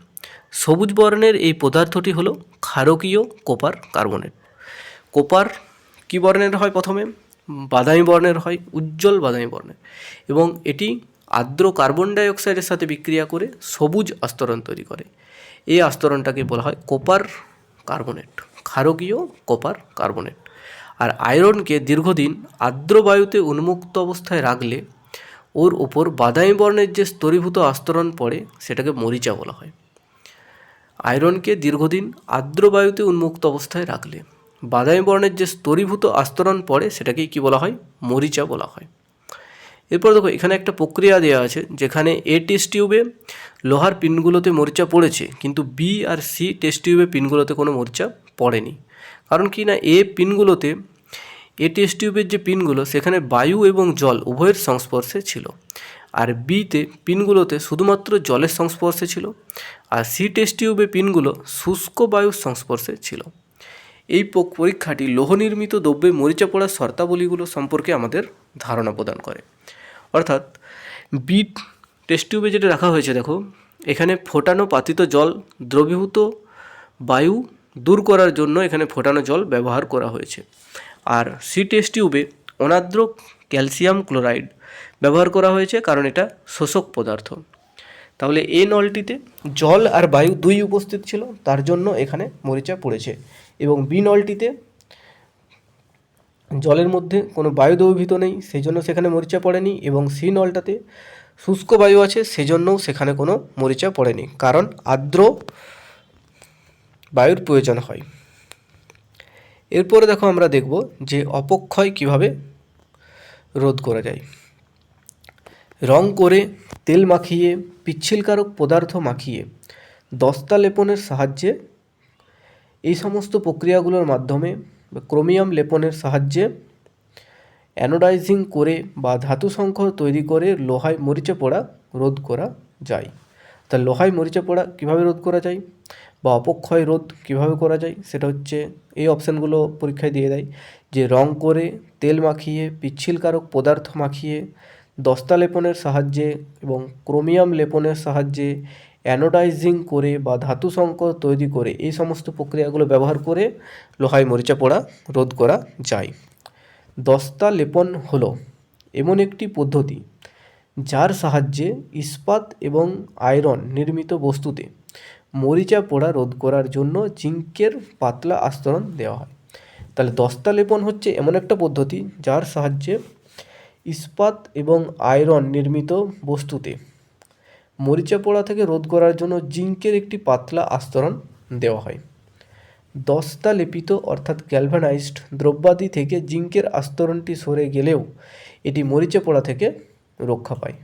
সবুজ বর্ণের এই পদার্থটি হলো ক্ষারকীয় কোপার কার্বনেট। কোপার কী বর্ণের হয়? প্রথমে বাদামি বর্ণের হয়, উজ্জ্বল বাদামি বর্ণের, এবং এটি আর্দ্র কার্বন ডাই অক্সাইডের সাথে বিক্রিয়া করে সবুজ আস্তরণ তৈরি করে। এই আস্তরণটাকে বলা হয় কোপার কার্বনেট, ক্ষারকীয় কোপার কার্বনেট। আর আয়রনকে দীর্ঘদিন আর্দ্র বায়ুতে উন্মুক্ত অবস্থায় রাখলে ওর ওপর বাদামি বর্ণের যে স্তরীভূত আস্তরণ পড়ে সেটাকে মরিচা বলা হয়। আয়রনকে দীর্ঘদিন আর্দ্র বায়ুতে উন্মুক্ত অবস্থায় রাখলে বাদামি বর্ণের যে স্তরীভূত আস্তরণ পড়ে সেটাকেই কী বলা হয়? মরিচা বলা হয়। এরপর দেখো, এখানে একটা প্রক্রিয়া দেওয়া আছে যেখানে এ টেস্ট টিউবে লোহার পিনগুলোতে মরিচা পড়েছে, কিন্তু বি আর সি টেস্ট টিউবে পিনগুলোতে কোনো মরিচা পড়েনি। কারণ কি না, এ টেস্ট টিউবের যে পিনগুলো সেখানে বায়ু এবং জল উভয়ের সংস্পর্শে ছিল, আর বিতে পিনগুলোতে শুধুমাত্র জলের সংস্পর্শে ছিল, আর সি টেস্ট টিউবে পিনগুলো শুষ্ক বায়ুর সংস্পর্শে ছিল। এই পরীক্ষাটি লৌহ নির্মিত দ্রব্যে মরিচা পড়ার শর্তাবলীগুলো সম্পর্কে আমাদের ধারণা প্রদান করে। অর্থাৎ বি টেস্ট টিউবে যেটা রাখা হয়েছে, দেখো এখানে ফোটানো পাতিত জল দ্রবীভূত বায়ু দূর করার জন্য এখানে ফোটানো জল ব্যবহার করা হয়েছে। আর সি টেস্ট টিউবে অনার্দ্র ক্যালসিয়াম ক্লোরাইড ব্যবহার করা হয়েছে, কারণ এটা শোষক পদার্থ। তাহলে এ নলটিতে জল আর বায়ু দুই উপস্থিত ছিল, তার জন্য এখানে মরিচা পড়েছে। এবং বি নলটিতে জলের মধ্যে কোনো বায়ু দ্রবীভূত নেই, সেই জন্য সেখানে মরিচা পড়েনি। এবং সি নলটাতে শুষ্ক বায়ু আছে, সেজন্যও সেখানে কোনো মরিচা পড়েনি, কারণ আর্দ্র বায়ুর প্রয়োজন হয়। এরপরে দেখো, আমরা দেখব যে অপক্ষয় কিভাবে রোধ করা যায়। রং করে, তেল মাখিয়ে, পিচ্ছিলকারক পদার্থ মাখিয়ে, দস্তা লেপনের সাহায্যে, এই সমস্ত প্রক্রিয়াগুলোর মাধ্যমে ক্রোমিয়াম লেপনের সাহায্যে অ্যানোডাইজিং করে বা ধাতু সংকর তৈরি করে লোহায় মরিচা পোড়া রোধ করা যায়। তা লোহায় মরিচা পোড়া কীভাবে রোধ করা যায় বা অপক্ষয় রোধ কীভাবে করা যায়, সেটা হচ্ছে এই অপশানগুলো পরীক্ষায় দিয়ে দেয় যে রং করে, তেল মাখিয়ে, পিচ্ছিলকারক পদার্থ মাখিয়ে, দস্তা লেপনের সাহায্যে এবং ক্রোমিয়াম লেপনের সাহায্যে অ্যানোডাইজিং করে বা ধাতু সংকর তৈরি করে, এই সমস্ত প্রক্রিয়াগুলো ব্যবহার করে লোহায় মরিচা পোড়া রোধ করা যায়। দস্তা লেপন হলো এমন একটি পদ্ধতি যার সাহায্যে ইস্পাত এবং আয়রন নির্মিত বস্তুতে মরিচা পোড়া রোধ করার জন্য জিঙ্কের পাতলা আস্তরণ দেওয়া হয়। তাহলে দস্তা লেপন হচ্ছে এমন একটা পদ্ধতি যার সাহায্যে ইস্পাত এবং আয়রন নির্মিত বস্তুতে মরিচা পোড়া থেকে রোধ করার জন্য জিঙ্কের একটি পাতলা আস্তরণ দেওয়া হয়। দস্তা লেপিত অর্থাৎ গ্যালভানাইজড দ্রব্যাদি থেকে জিঙ্কের আস্তরণটি সরে গেলেও এটি মরিচা পোড়া থেকে রক্ষা পায়।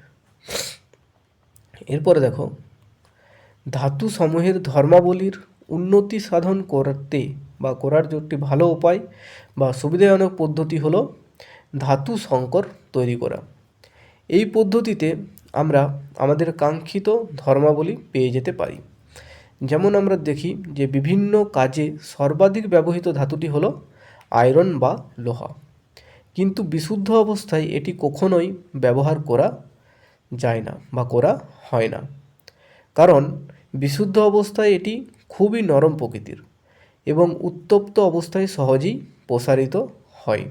এরপরে দেখো, ধাতু সমূহের ধর্মাবলীর উন্নতি সাধন করতে বা করার যে একটি ভালো উপায় বা সুবিধাজনক পদ্ধতি হলো ধাতু সংকর তৈরি করা। এই পদ্ধতিতে আমরা আমাদের কাঙ্ক্ষিত ধর্মাবলী পেয়ে যেতে পারি। যেমন আমরা দেখি যে বিভিন্ন কাজে সর্বাধিক ব্যবহৃত ধাতুটি হলো আয়রন বা লোহা, কিন্তু বিশুদ্ধ অবস্থায় এটি কখনোই ব্যবহার করা যায় না বা করা হয় না, কারণ বিশুদ্ধ অবস্থায় এটি খুবই নরম প্রকৃতির এবং উত্তপ্ত অবস্থায় সহজেই প্রসারিত হয়।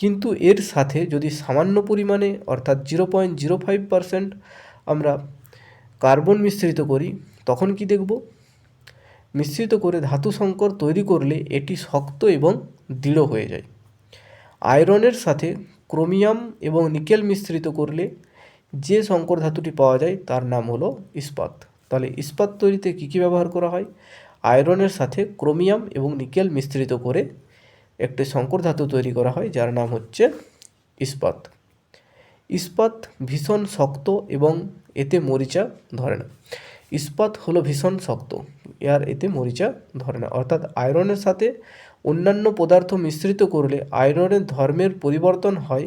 কিন্তু এর সাথে যদি সামান্য পরিমাণে অর্থাৎ 0.05% আমরা কার্বন মিশ্রিত করি তখন কি দেখব? মিশ্রিত করে ধাতু সংকর তৈরি করলে এটি শক্ত এবং দৃঢ় হয়ে যায়। আয়রনের সাথে ক্রোমিয়াম এবং নিকেল মিশ্রিত করলে যে সংকর ধাতুটি পাওয়া যায় তার নাম হলো ইস্পাত। তাহলে ইস্পাত তৈরিতে কী কী ব্যবহার করা হয়? আয়রনের সাথে ক্রোমিয়াম এবং নিকেল মিশ্রিত করে একটি সংকর ধাতু তৈরি করা হয় যার নাম হচ্ছে ইস্পাত। ইস্পাত ভীষণ শক্ত এবং এতে মরিচা ধরে না। ইস্পাত হলো ভীষণ শক্ত, এতে মরিচা ধরে না। অর্থাৎ আয়রনের সাথে অন্যান্য পদার্থ মিশ্রিত করলে আয়রনের ধর্মের পরিবর্তন হয়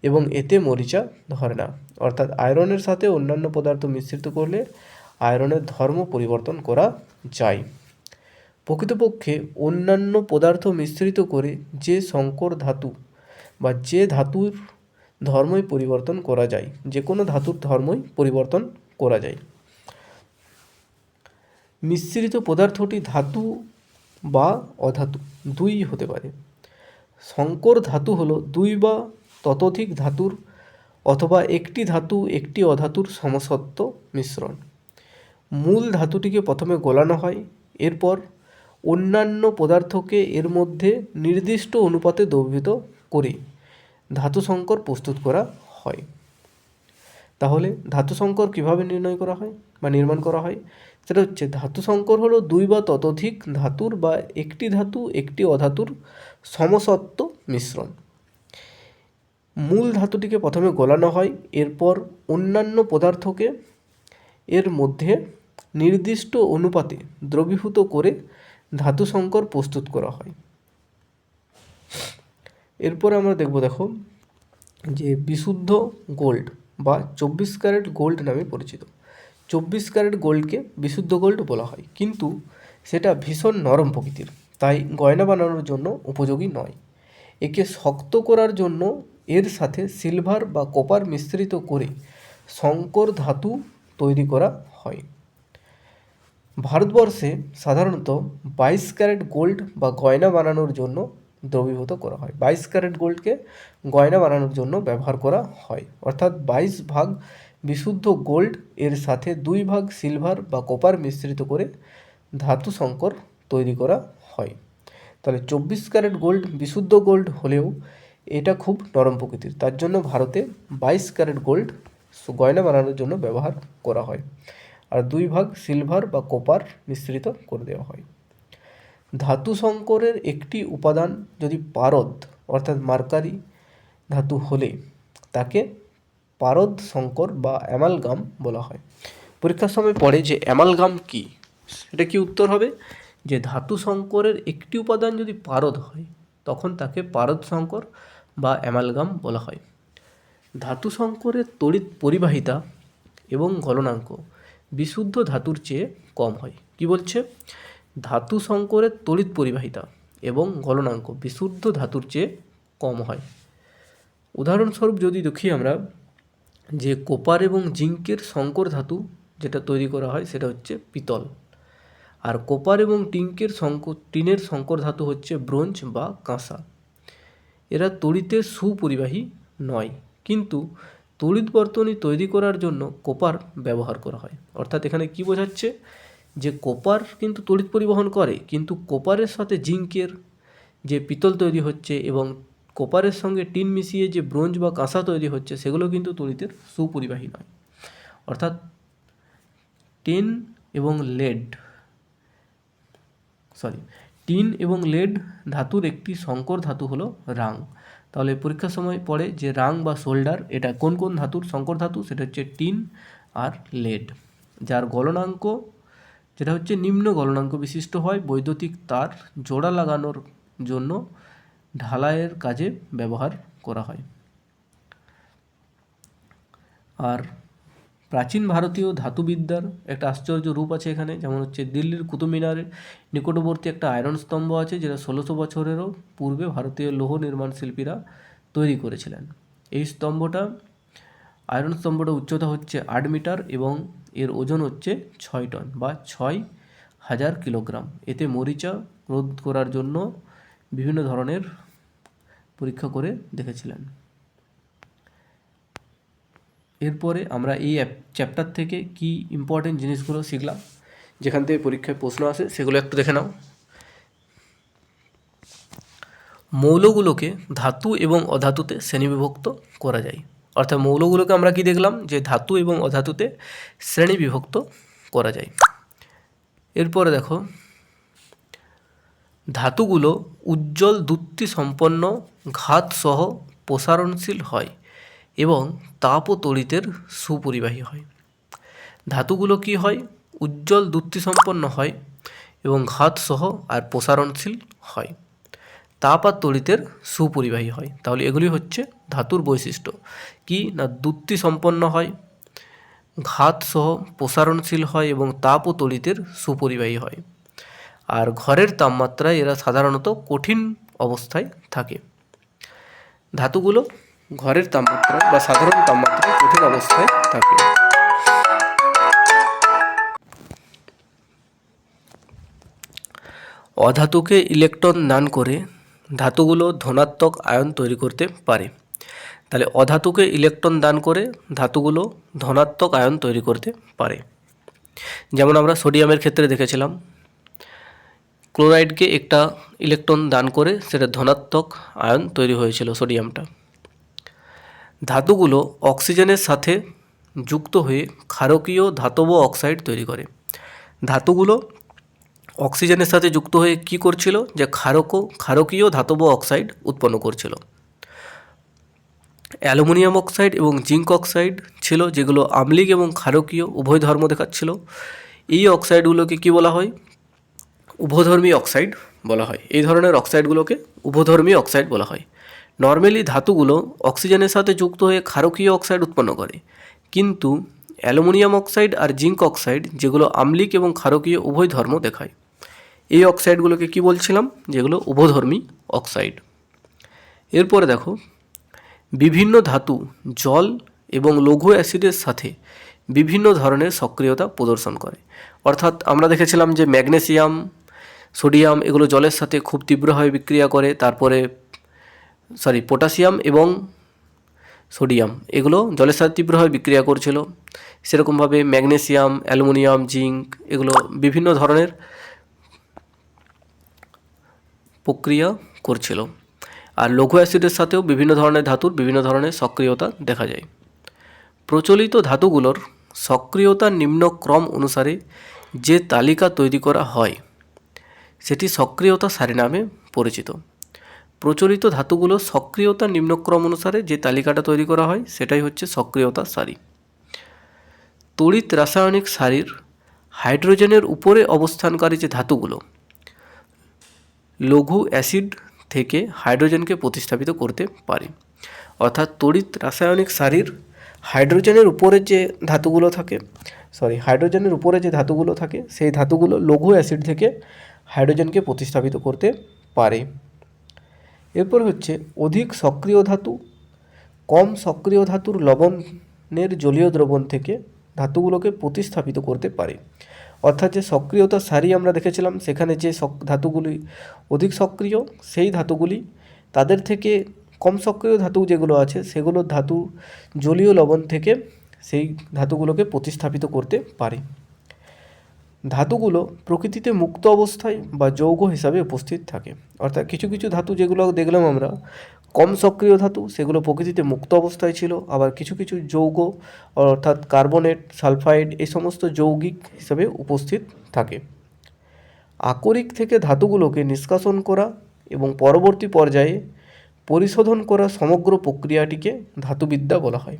এবং এতে মরিচা ধরে না। অর্থাৎ আয়রনের সাথে অন্যান্য পদার্থ মিশ্রিত করলে আয়রনের ধর্ম পরিবর্তন করা যায়। প্রকৃতপক্ষে অন্যান্য পদার্থ মিশ্রিত করে যে সংকর ধাতু বা যে ধাতুর ধর্মই পরিবর্তন করা যায়, যে কোনো ধাতুর ধর্মই পরিবর্তন করা যায়। মিশ্রিত পদার্থটি ধাতু বা অধাতু দুই হতে পারে। সংকর ধাতু হলো দুই বা ততোধিক ধাতুর অথবা একটি ধাতু একটি অধাতুর সমসত্ব মিশ্রণ। মূল ধাতুটিকে প্রথমে গলানো হয়, এরপর অন্যান্য পদার্থকে এর মধ্যে নির্দিষ্ট অনুপাতে দ্রবীভূত করে ধাতু সংকর প্রস্তুত করা হয়। তাহলে ধাতু সংকর কীভাবে নির্ণয় করা হয় বা নির্মাণ করা হয়? সেটা হচ্ছে ধাতু সংকর হলো দুই বা ততোধিক ধাতুর বা একটি ধাতু একটি অধাতুর সমসত্ব মিশ্রণ। মূল ধাতুটিকে প্রথমে গলানো হয়, এরপর অন্যান্য পদার্থকে এর মধ্যে নির্দিষ্ট অনুপাতে দ্রবীভূত করে ধাতু সংকর প্রস্তুত করা হয়। এরপর আমরা দেখো যে বিশুদ্ধ গোল্ড বা 24 ক্যারেট গোল্ড নামে পরিচিত। 24 ক্যারেট গোল্ডকে বিশুদ্ধ গোল্ড বলা হয়, কিন্তু সেটা ভীষণ নরম প্রকৃতির, তাই গয়না বানানোর জন্য উপযোগী নয়। একে শক্ত করার জন্য এর সাথে সিলভার বা কপার মিশ্রিত করে সংকর ধাতু তৈরি করা হয়। ভারতবর্ষে সাধারণত 22 ক্যারেট গোল্ড বা গয়না বানানোর জন্য দ্রবীভূত করা হয়। 22 ক্যারেট গোল্ডকে গয়না বানানোর জন্য ব্যবহার করা হয়। অর্থাৎ 22 ভাগ বিশুদ্ধ গোল্ড এর সাথে 2 ভাগ সিলভার বা কপার মিশ্রিত করে ধাতু সংকর তৈরি করা হয়। তাহলে 24 ক্যারেট গোল্ড বিশুদ্ধ গোল্ড হলেও এটা খুব নরম প্রকৃতির, তার জন্য ভারতে 22 ক্যারেট গোল্ড গয়না বানানোর জন্য ব্যবহার করা হয়, আর 2 ভাগ সিলভার বা কপার মিশ্রিত করে দেওয়া হয়। ধাতু সংকরের একটি উপাদান যদি পারদ অর্থাৎ মার্কারি ধাতু হলে তাকে পারদ সংকর বা অ্যামালগাম বলা হয়। পরীক্ষার সময় পড়ে যে অ্যামালগাম কি, এটা কি উত্তর হবে যে ধাতু সংকরের একটি উপাদান যদি পারদ হয় তখন তাকে পারদ সংকর বা অ্যামালগাম বলা হয়। ধাতু সংকরের তড়িৎ পরিবাহিতা এবং গলনাঙ্ক বিশুদ্ধ ধাতুর চেয়ে কম হয়। কি বলছে? ধাতু সংকরের তড়িৎ পরিবাহিতা এবং গলনাঙ্ক বিশুদ্ধ ধাতুর চেয়ে কম হয়। উদাহরণস্বরূপ যদি দেখি আমরা যে কোপার এবং জিঙ্কের সংকর ধাতু যেটা তৈরি করা হয় সেটা হচ্ছে পিতল, আর কোপার এবং টিনের সংকর ধাতু হচ্ছে ব্রোঞ্জ বা কাঁসা। এরা তড়িতে সুপরিবাহী নয়, কিন্তু তড়িৎ বর্তনী তৈরি করার জন্য কোপার ব্যবহার করা হয়। অর্থাৎ এখানে কি বোঝাচ্ছে যে কোপার কিন্তু তড়িৎ পরিবহন করে, কিন্তু কোপারের সাথে জিঙ্কের যে পিতল তৈরি হচ্ছে এবং কোপারের সঙ্গে টিন মিশিয়ে যে ব্রোঞ্জ বা কাঁসা তৈরি হচ্ছে সেগুলো কিন্তু তড়িতের সুপরিবাহী নয়। অর্থাৎ টিন এবং লেড ধাতুর একটি সংকর ধাতু হলো রাং। তাহলে পরীক্ষার সময় পড়ে যে রাং বা সোল্ডার এটা কোন কোন ধাতুর সংকর ধাতু, সেটা হচ্ছে টিন আর লেড, যার গলনাঙ্ক যেটা হচ্ছে নিম্ন গলনাঙ্ক বিশিষ্ট হয়। বৈদ্যুতিক তার জোড়া লাগানোর জন্য ঢালাইয়ের কাজে ব্যবহার করা হয়। আর প্রাচীন ভারতীয় ধাতুবিদ্যার একটা আশ্চর্য রূপ আছে এখানে, যেমন হচ্ছে দিল্লির কুতুব মিনারের নিকটবর্তী একটা আয়রন স্তম্ভ আছে যেটা 1600 বছরেরও পূর্বে ভারতীয় লৌহ নির্মাণ শিল্পীরা তৈরি করেছিলেন। এই আয়রন স্তম্ভটার উচ্চতা হচ্ছে 8 মিটার এবং এর ওজন হচ্ছে 6 টন বা 6000 কিলোগ্রাম। এতে মরিচা রোধ করার জন্য বিভিন্ন ধরনের পরীক্ষা করে দেখেছিলেন। এরপরে আমরা এই চ্যাপ্টার থেকে কি ইম্পর্টেন্ট জিনিসগুলো শিখলাম, যেখান থেকে পরীক্ষায় প্রশ্ন আসে সেগুলো একটু দেখে নাও। মৌলগুলোকে ধাতু এবং অধাতুতে শ্রেণীবিভক্ত করা যায়। অর্থাৎ মৌলগুলোকে আমরা কি দেখলাম, যে ধাতু এবং অধাতুতে শ্রেণীবিভক্ত করা যায়। এরপরে দেখো, ধাতুগুলো উজ্জ্বল দ্যুতি সম্পন্ন ঘাতসহ প্রসারণশীল হয় এবং তাপ ও তড়িতের সুপরিবাহী হয়। ধাতুগুলো কি হয়, উজ্জ্বল দ্যুতি সম্পন্ন হয় এবং ঘাতসহ আর প্রসারণশীল হয়, তাপ আর তড়িতের সুপরিবাহী হয়। তাহলে এগুলি হচ্ছে ধাতুর বৈশিষ্ট্য। কি না, দ্যুতি সম্পন্ন হয়, ঘাতসহ প্রসারণশীল হয় এবং তাপ ও তড়িতের সুপরিবাহী হয়। আর ঘরের তাপমাত্রায় এরা সাধারণত কঠিন অবস্থায় থাকে। ধাতুগুলো ঘরের তাপমাত্রায় বা সাধারণ তাপমাত্রায় কঠিন অবস্থায় থাকে। অধাতুকে ইলেকট্রন দান করে ধাতুগুলো ধনাত্মক আয়ন তৈরি করতে পারে। তাহলে অধাতুকে ইলেকট্রন দান করে ধাতুগুলো ধনাত্মক আয়ন তৈরি করতে পারে। যেমন আমরা সোডিয়ামের ক্ষেত্রে দেখেছিলাম, ক্লোরাইডকে একটা ইলেকট্রন দান করে সেটা ধনাত্মক আয়ন তৈরি হয়েছিল সোডিয়ামটা। ধাতুগুলো অক্সিজেনের সাথে যুক্ত হয়ে ক্ষারকীয় ধাতব অক্সাইড তৈরি করে। ধাতুগুলো অক্সিজেনের সাথে যুক্ত হয়ে কি করছিল, যে ক্ষারকীয় ধাতব অক্সাইড উৎপন্ন করছিল। অ্যালুমিনিয়াম অক্সাইড এবং জিঙ্ক অক্সাইড ছিল, যেগুলো আম্লিক এবং ক্ষারকীয় উভয় ধর্ম দেখাচ্ছিল। এই অক্সাইডগুলোকে কি বলা হয়, উভধর্মী অক্সাইড বলা হয়। এই ধরনের অক্সাইডগুলোকে উভধর্মী অক্সাইড বলা হয়। নর্মালি ধাতুগুলো অক্সিজেনের সাথে যুক্ত হয়ে ক্ষারকীয় অক্সাইড উৎপন্ন করে, কিন্তু অ্যালুমিনিয়াম অক্সাইড আর জিঙ্ক অক্সাইড, যেগুলো আম্লিক এবং ক্ষারকীয় উভয় ধর্ম দেখায়, এই অক্সাইডগুলোকে কি বলছিলাম, যেগুলো উভধর্মী অক্সাইড। এরপরে দেখো, বিভিন্ন ধাতু জল এবং লঘু অ্যাসিডের সাথে বিভিন্ন ধরনের সক্রিয়তা প্রদর্শন করে। অর্থাৎ আমরা দেখেছিলাম যে ম্যাগনেসিয়াম, সোডিয়াম এগুলো জলের সাথে খুব তীব্রভাবে বিক্রিয়া করে। তারপরে পটাশিয়াম এবং সোডিয়াম এগুলো জলের সাথে তীব্রভাবে বিক্রিয়া করছিল। সেরকমভাবে ম্যাগনেসিয়াম, অ্যালুমিনিয়াম, জিঙ্ক এগুলো বিভিন্ন ধরনের প্রক্রিয়া করছিল। আর লঘু অ্যাসিডের সাথেও বিভিন্ন ধরনের ধাতুর বিভিন্ন ধরনের সক্রিয়তা দেখা যায়। প্রচলিত ধাতুগুলোর সক্রিয়তার নিম্ন ক্রম অনুসারে যে তালিকা তৈরি করা হয় সেটি সক্রিয়তা সারি নামে পরিচিত। প্রচলিত ধাতুগুলো সক্রিয়তা নিম্নক্রম অনুসারে যে তালিকাটা তৈরি করা হয় সেটাই হচ্ছে সক্রিয়তা সারি। তড়িৎ রাসায়নিক সারির হাইড্রোজেনের উপরে অবস্থানকারী যে ধাতুগুলো লঘু অ্যাসিড থেকে হাইড্রোজেনকে প্রতিস্থাপিত করতে পারে। অর্থাৎ তড়িৎ রাসায়নিক সারির হাইড্রোজেনের উপরে যে ধাতুগুলো থাকে সেই ধাতুগুলো লঘু অ্যাসিড থেকে হাইড্রোজেনকে প্রতিস্থাপিত করতে পারে। এরপর হচ্ছে অধিক সক্রিয় ধাতু কম সক্রিয় ধাতুর লবণের জলীয় দ্রবণ থেকে ধাতুগুলোকে প্রতিস্থাপিত করতে পারে। অর্থাৎ যে সক্রিয়তার সারি আমরা দেখেছিলাম, সেখানে যে ধাতুগুলি অধিক সক্রিয় সেই ধাতুগুলি তাদের থেকে কম সক্রিয় ধাতু যেগুলো আছে সেগুলো ধাতু জলীয় লবণ থেকে সেই ধাতুগুলোকে প্রতিস্থাপিত করতে পারে। ধাতুগুলো প্রকৃতিতে মুক্ত অবস্থায় বা যৌগ হিসাবে উপস্থিত থাকে। অর্থাৎ কিছু কিছু ধাতু যেগুলো দেখলাম আমরা কম সক্রিয় ধাতু, সেগুলো প্রকৃতিতে মুক্ত অবস্থায় ছিল। আবার কিছু কিছু যৌগ অর্থাৎ কার্বনেট, সালফাইড এই সমস্ত যৌগিক হিসাবে উপস্থিত থাকে। আকরিক থেকে ধাতুগুলোকে নিষ্কাশন করা এবং পরবর্তী পর্যায়ে পরিশোধন করা সমগ্র প্রক্রিয়াটিকে ধাতুবিদ্যা বলা হয়।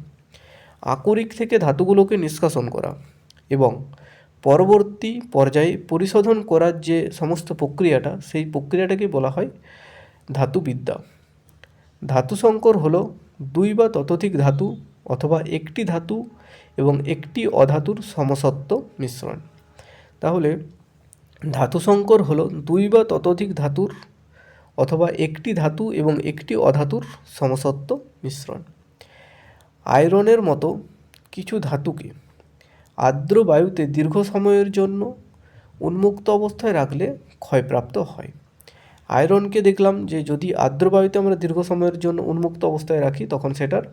আকরিক থেকে ধাতুগুলোকে নিষ্কাশন করা এবং পরবর্তী পর্যায়ে পরিশোধন করার যে সমস্ত প্রক্রিয়াটা, সেই প্রক্রিয়াটাকে বলা হয় ধাতুবিদ্যা। ধাতু সংকর হলো দুই বা ততোধিক ধাতু অথবা একটি ধাতু এবং একটি অধাতুর সমসত্ব মিশ্রণ। তাহলে ধাতু সংকর হলো দুই বা ততোধিক ধাতুর অথবা একটি ধাতু এবং একটি অধাতুর সমসত্ব মিশ্রণ। আয়রনের মতো কিছু ধাতুকে আর্দ্র বায়ুতে দীর্ঘ সময়ের জন্য উন্মুক্ত অবস্থায় রাখলে ক্ষয়প্রাপ্ত হয়। আয়রনকে দেখলাম যে যদি আর্দ্র বায়ুতে আমরা দীর্ঘ সময়ের জন্য উন্মুক্ত অবস্থায় রাখি তখন সেটার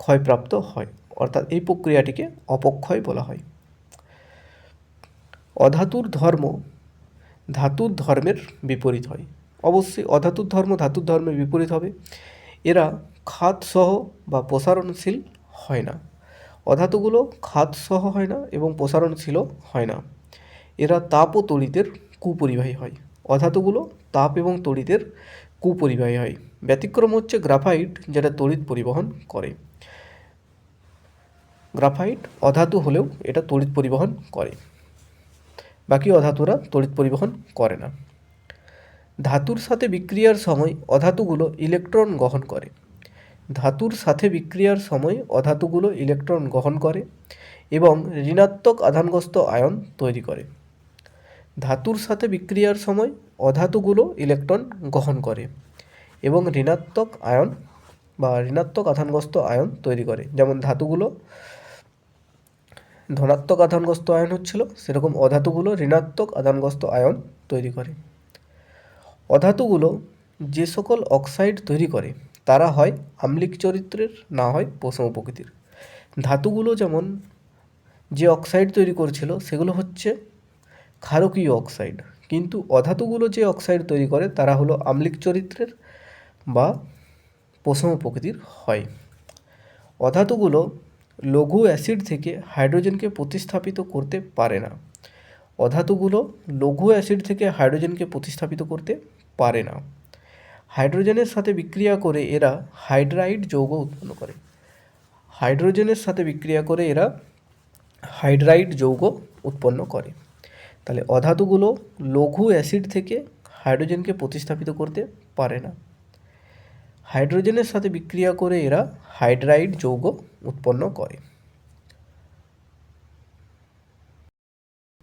ক্ষয়প্রাপ্ত হয়, অর্থাৎ এই প্রক্রিয়াটিকে অপক্ষয় বলা হয়। অধাতুর ধর্ম ধাতুর ধর্মের বিপরীত হয়। অবশ্যই অধাতুর ধর্ম ধাতুর ধর্মের বিপরীত হবে। এরা খাতসহ বা প্রসারণশীল হয় না। অধাতুগুলো খাতসহ হয় না এবং প্রসারণশীলও হয় না। এরা তাপ ও তড়িতের কুপরিবাহী হয়। অধাতুগুলো তাপ এবং তড়িতের কুপরিবাহী হয়। ব্যতিক্রম হচ্ছে গ্রাফাইট, যেটা তড়িৎ পরিবহন করে। গ্রাফাইট অধাতু হলেও এটা তড়িৎ পরিবহন করে, বাকি অধাতুরা তড়িৎ পরিবহন করে না। ধাতুর সাথে বিক্রিয়ার সময় অধাতুগুলো ইলেকট্রন গ্রহণ করে। ধাতুর সাথে বিক্রিয়ার সময় অধাতুগুলো ইলেকট্রন গ্রহণ করে এবং ঋণাত্মক আধানগ্রস্ত আয়ন তৈরি করে। ধাতুর সাথে বিক্রিয়ার সময় অধাতুগুলো ইলেকট্রন গ্রহণ করে এবং ঋণাত্মক আয়ন বা ঋণাত্মক আধানগ্রস্ত আয়ন তৈরি করে। যেমন ধাতুগুলো ধনাত্মক আধানগ্রস্ত আয়ন হচ্ছিল, সেরকম অধাতুগুলো ঋণাত্মক আধানগ্রস্ত আয়ন তৈরি করে। অধাতুগুলো যে সকল অক্সাইড তৈরি করে তারা হয় আম্লিক চরিত্রের, না হয় পশম প্রকৃতির। ধাতুগুলো যেমন যে অক্সাইড তৈরি করেছিল সেগুলো হচ্ছে ক্ষারকীয় অক্সাইড, কিন্তু অধাতুগুলো যে অক্সাইড তৈরি করে তারা হলো আম্লিক চরিত্রের বা পশম প্রকৃতির হয়। অধাতুগুলো লঘু অ্যাসিড থেকে হাইড্রোজেনকে প্রতিস্থাপিত করতে পারে না। অধাতুগুলো লঘু অ্যাসিড থেকে হাইড্রোজেনকে প্রতিস্থাপিত করতে পারে না। হাইড্রোজেনের সাথে বিক্রিয়া করে এরা হাইড্রাইড যৌগ উৎপন্ন করে। হাইড্রোজেনের সাথে বিক্রিয়া করে এরা হাইড্রাইড যৌগ উৎপন্ন করে। তাহলে অধাতুগুলো লঘু অ্যাসিড থেকে হাইড্রোজেনকে প্রতিস্থাপিত করতে পারে না। হাইড্রোজেনের সাথে বিক্রিয়া করে এরা হাইড্রাইড যৌগ উৎপন্ন করে।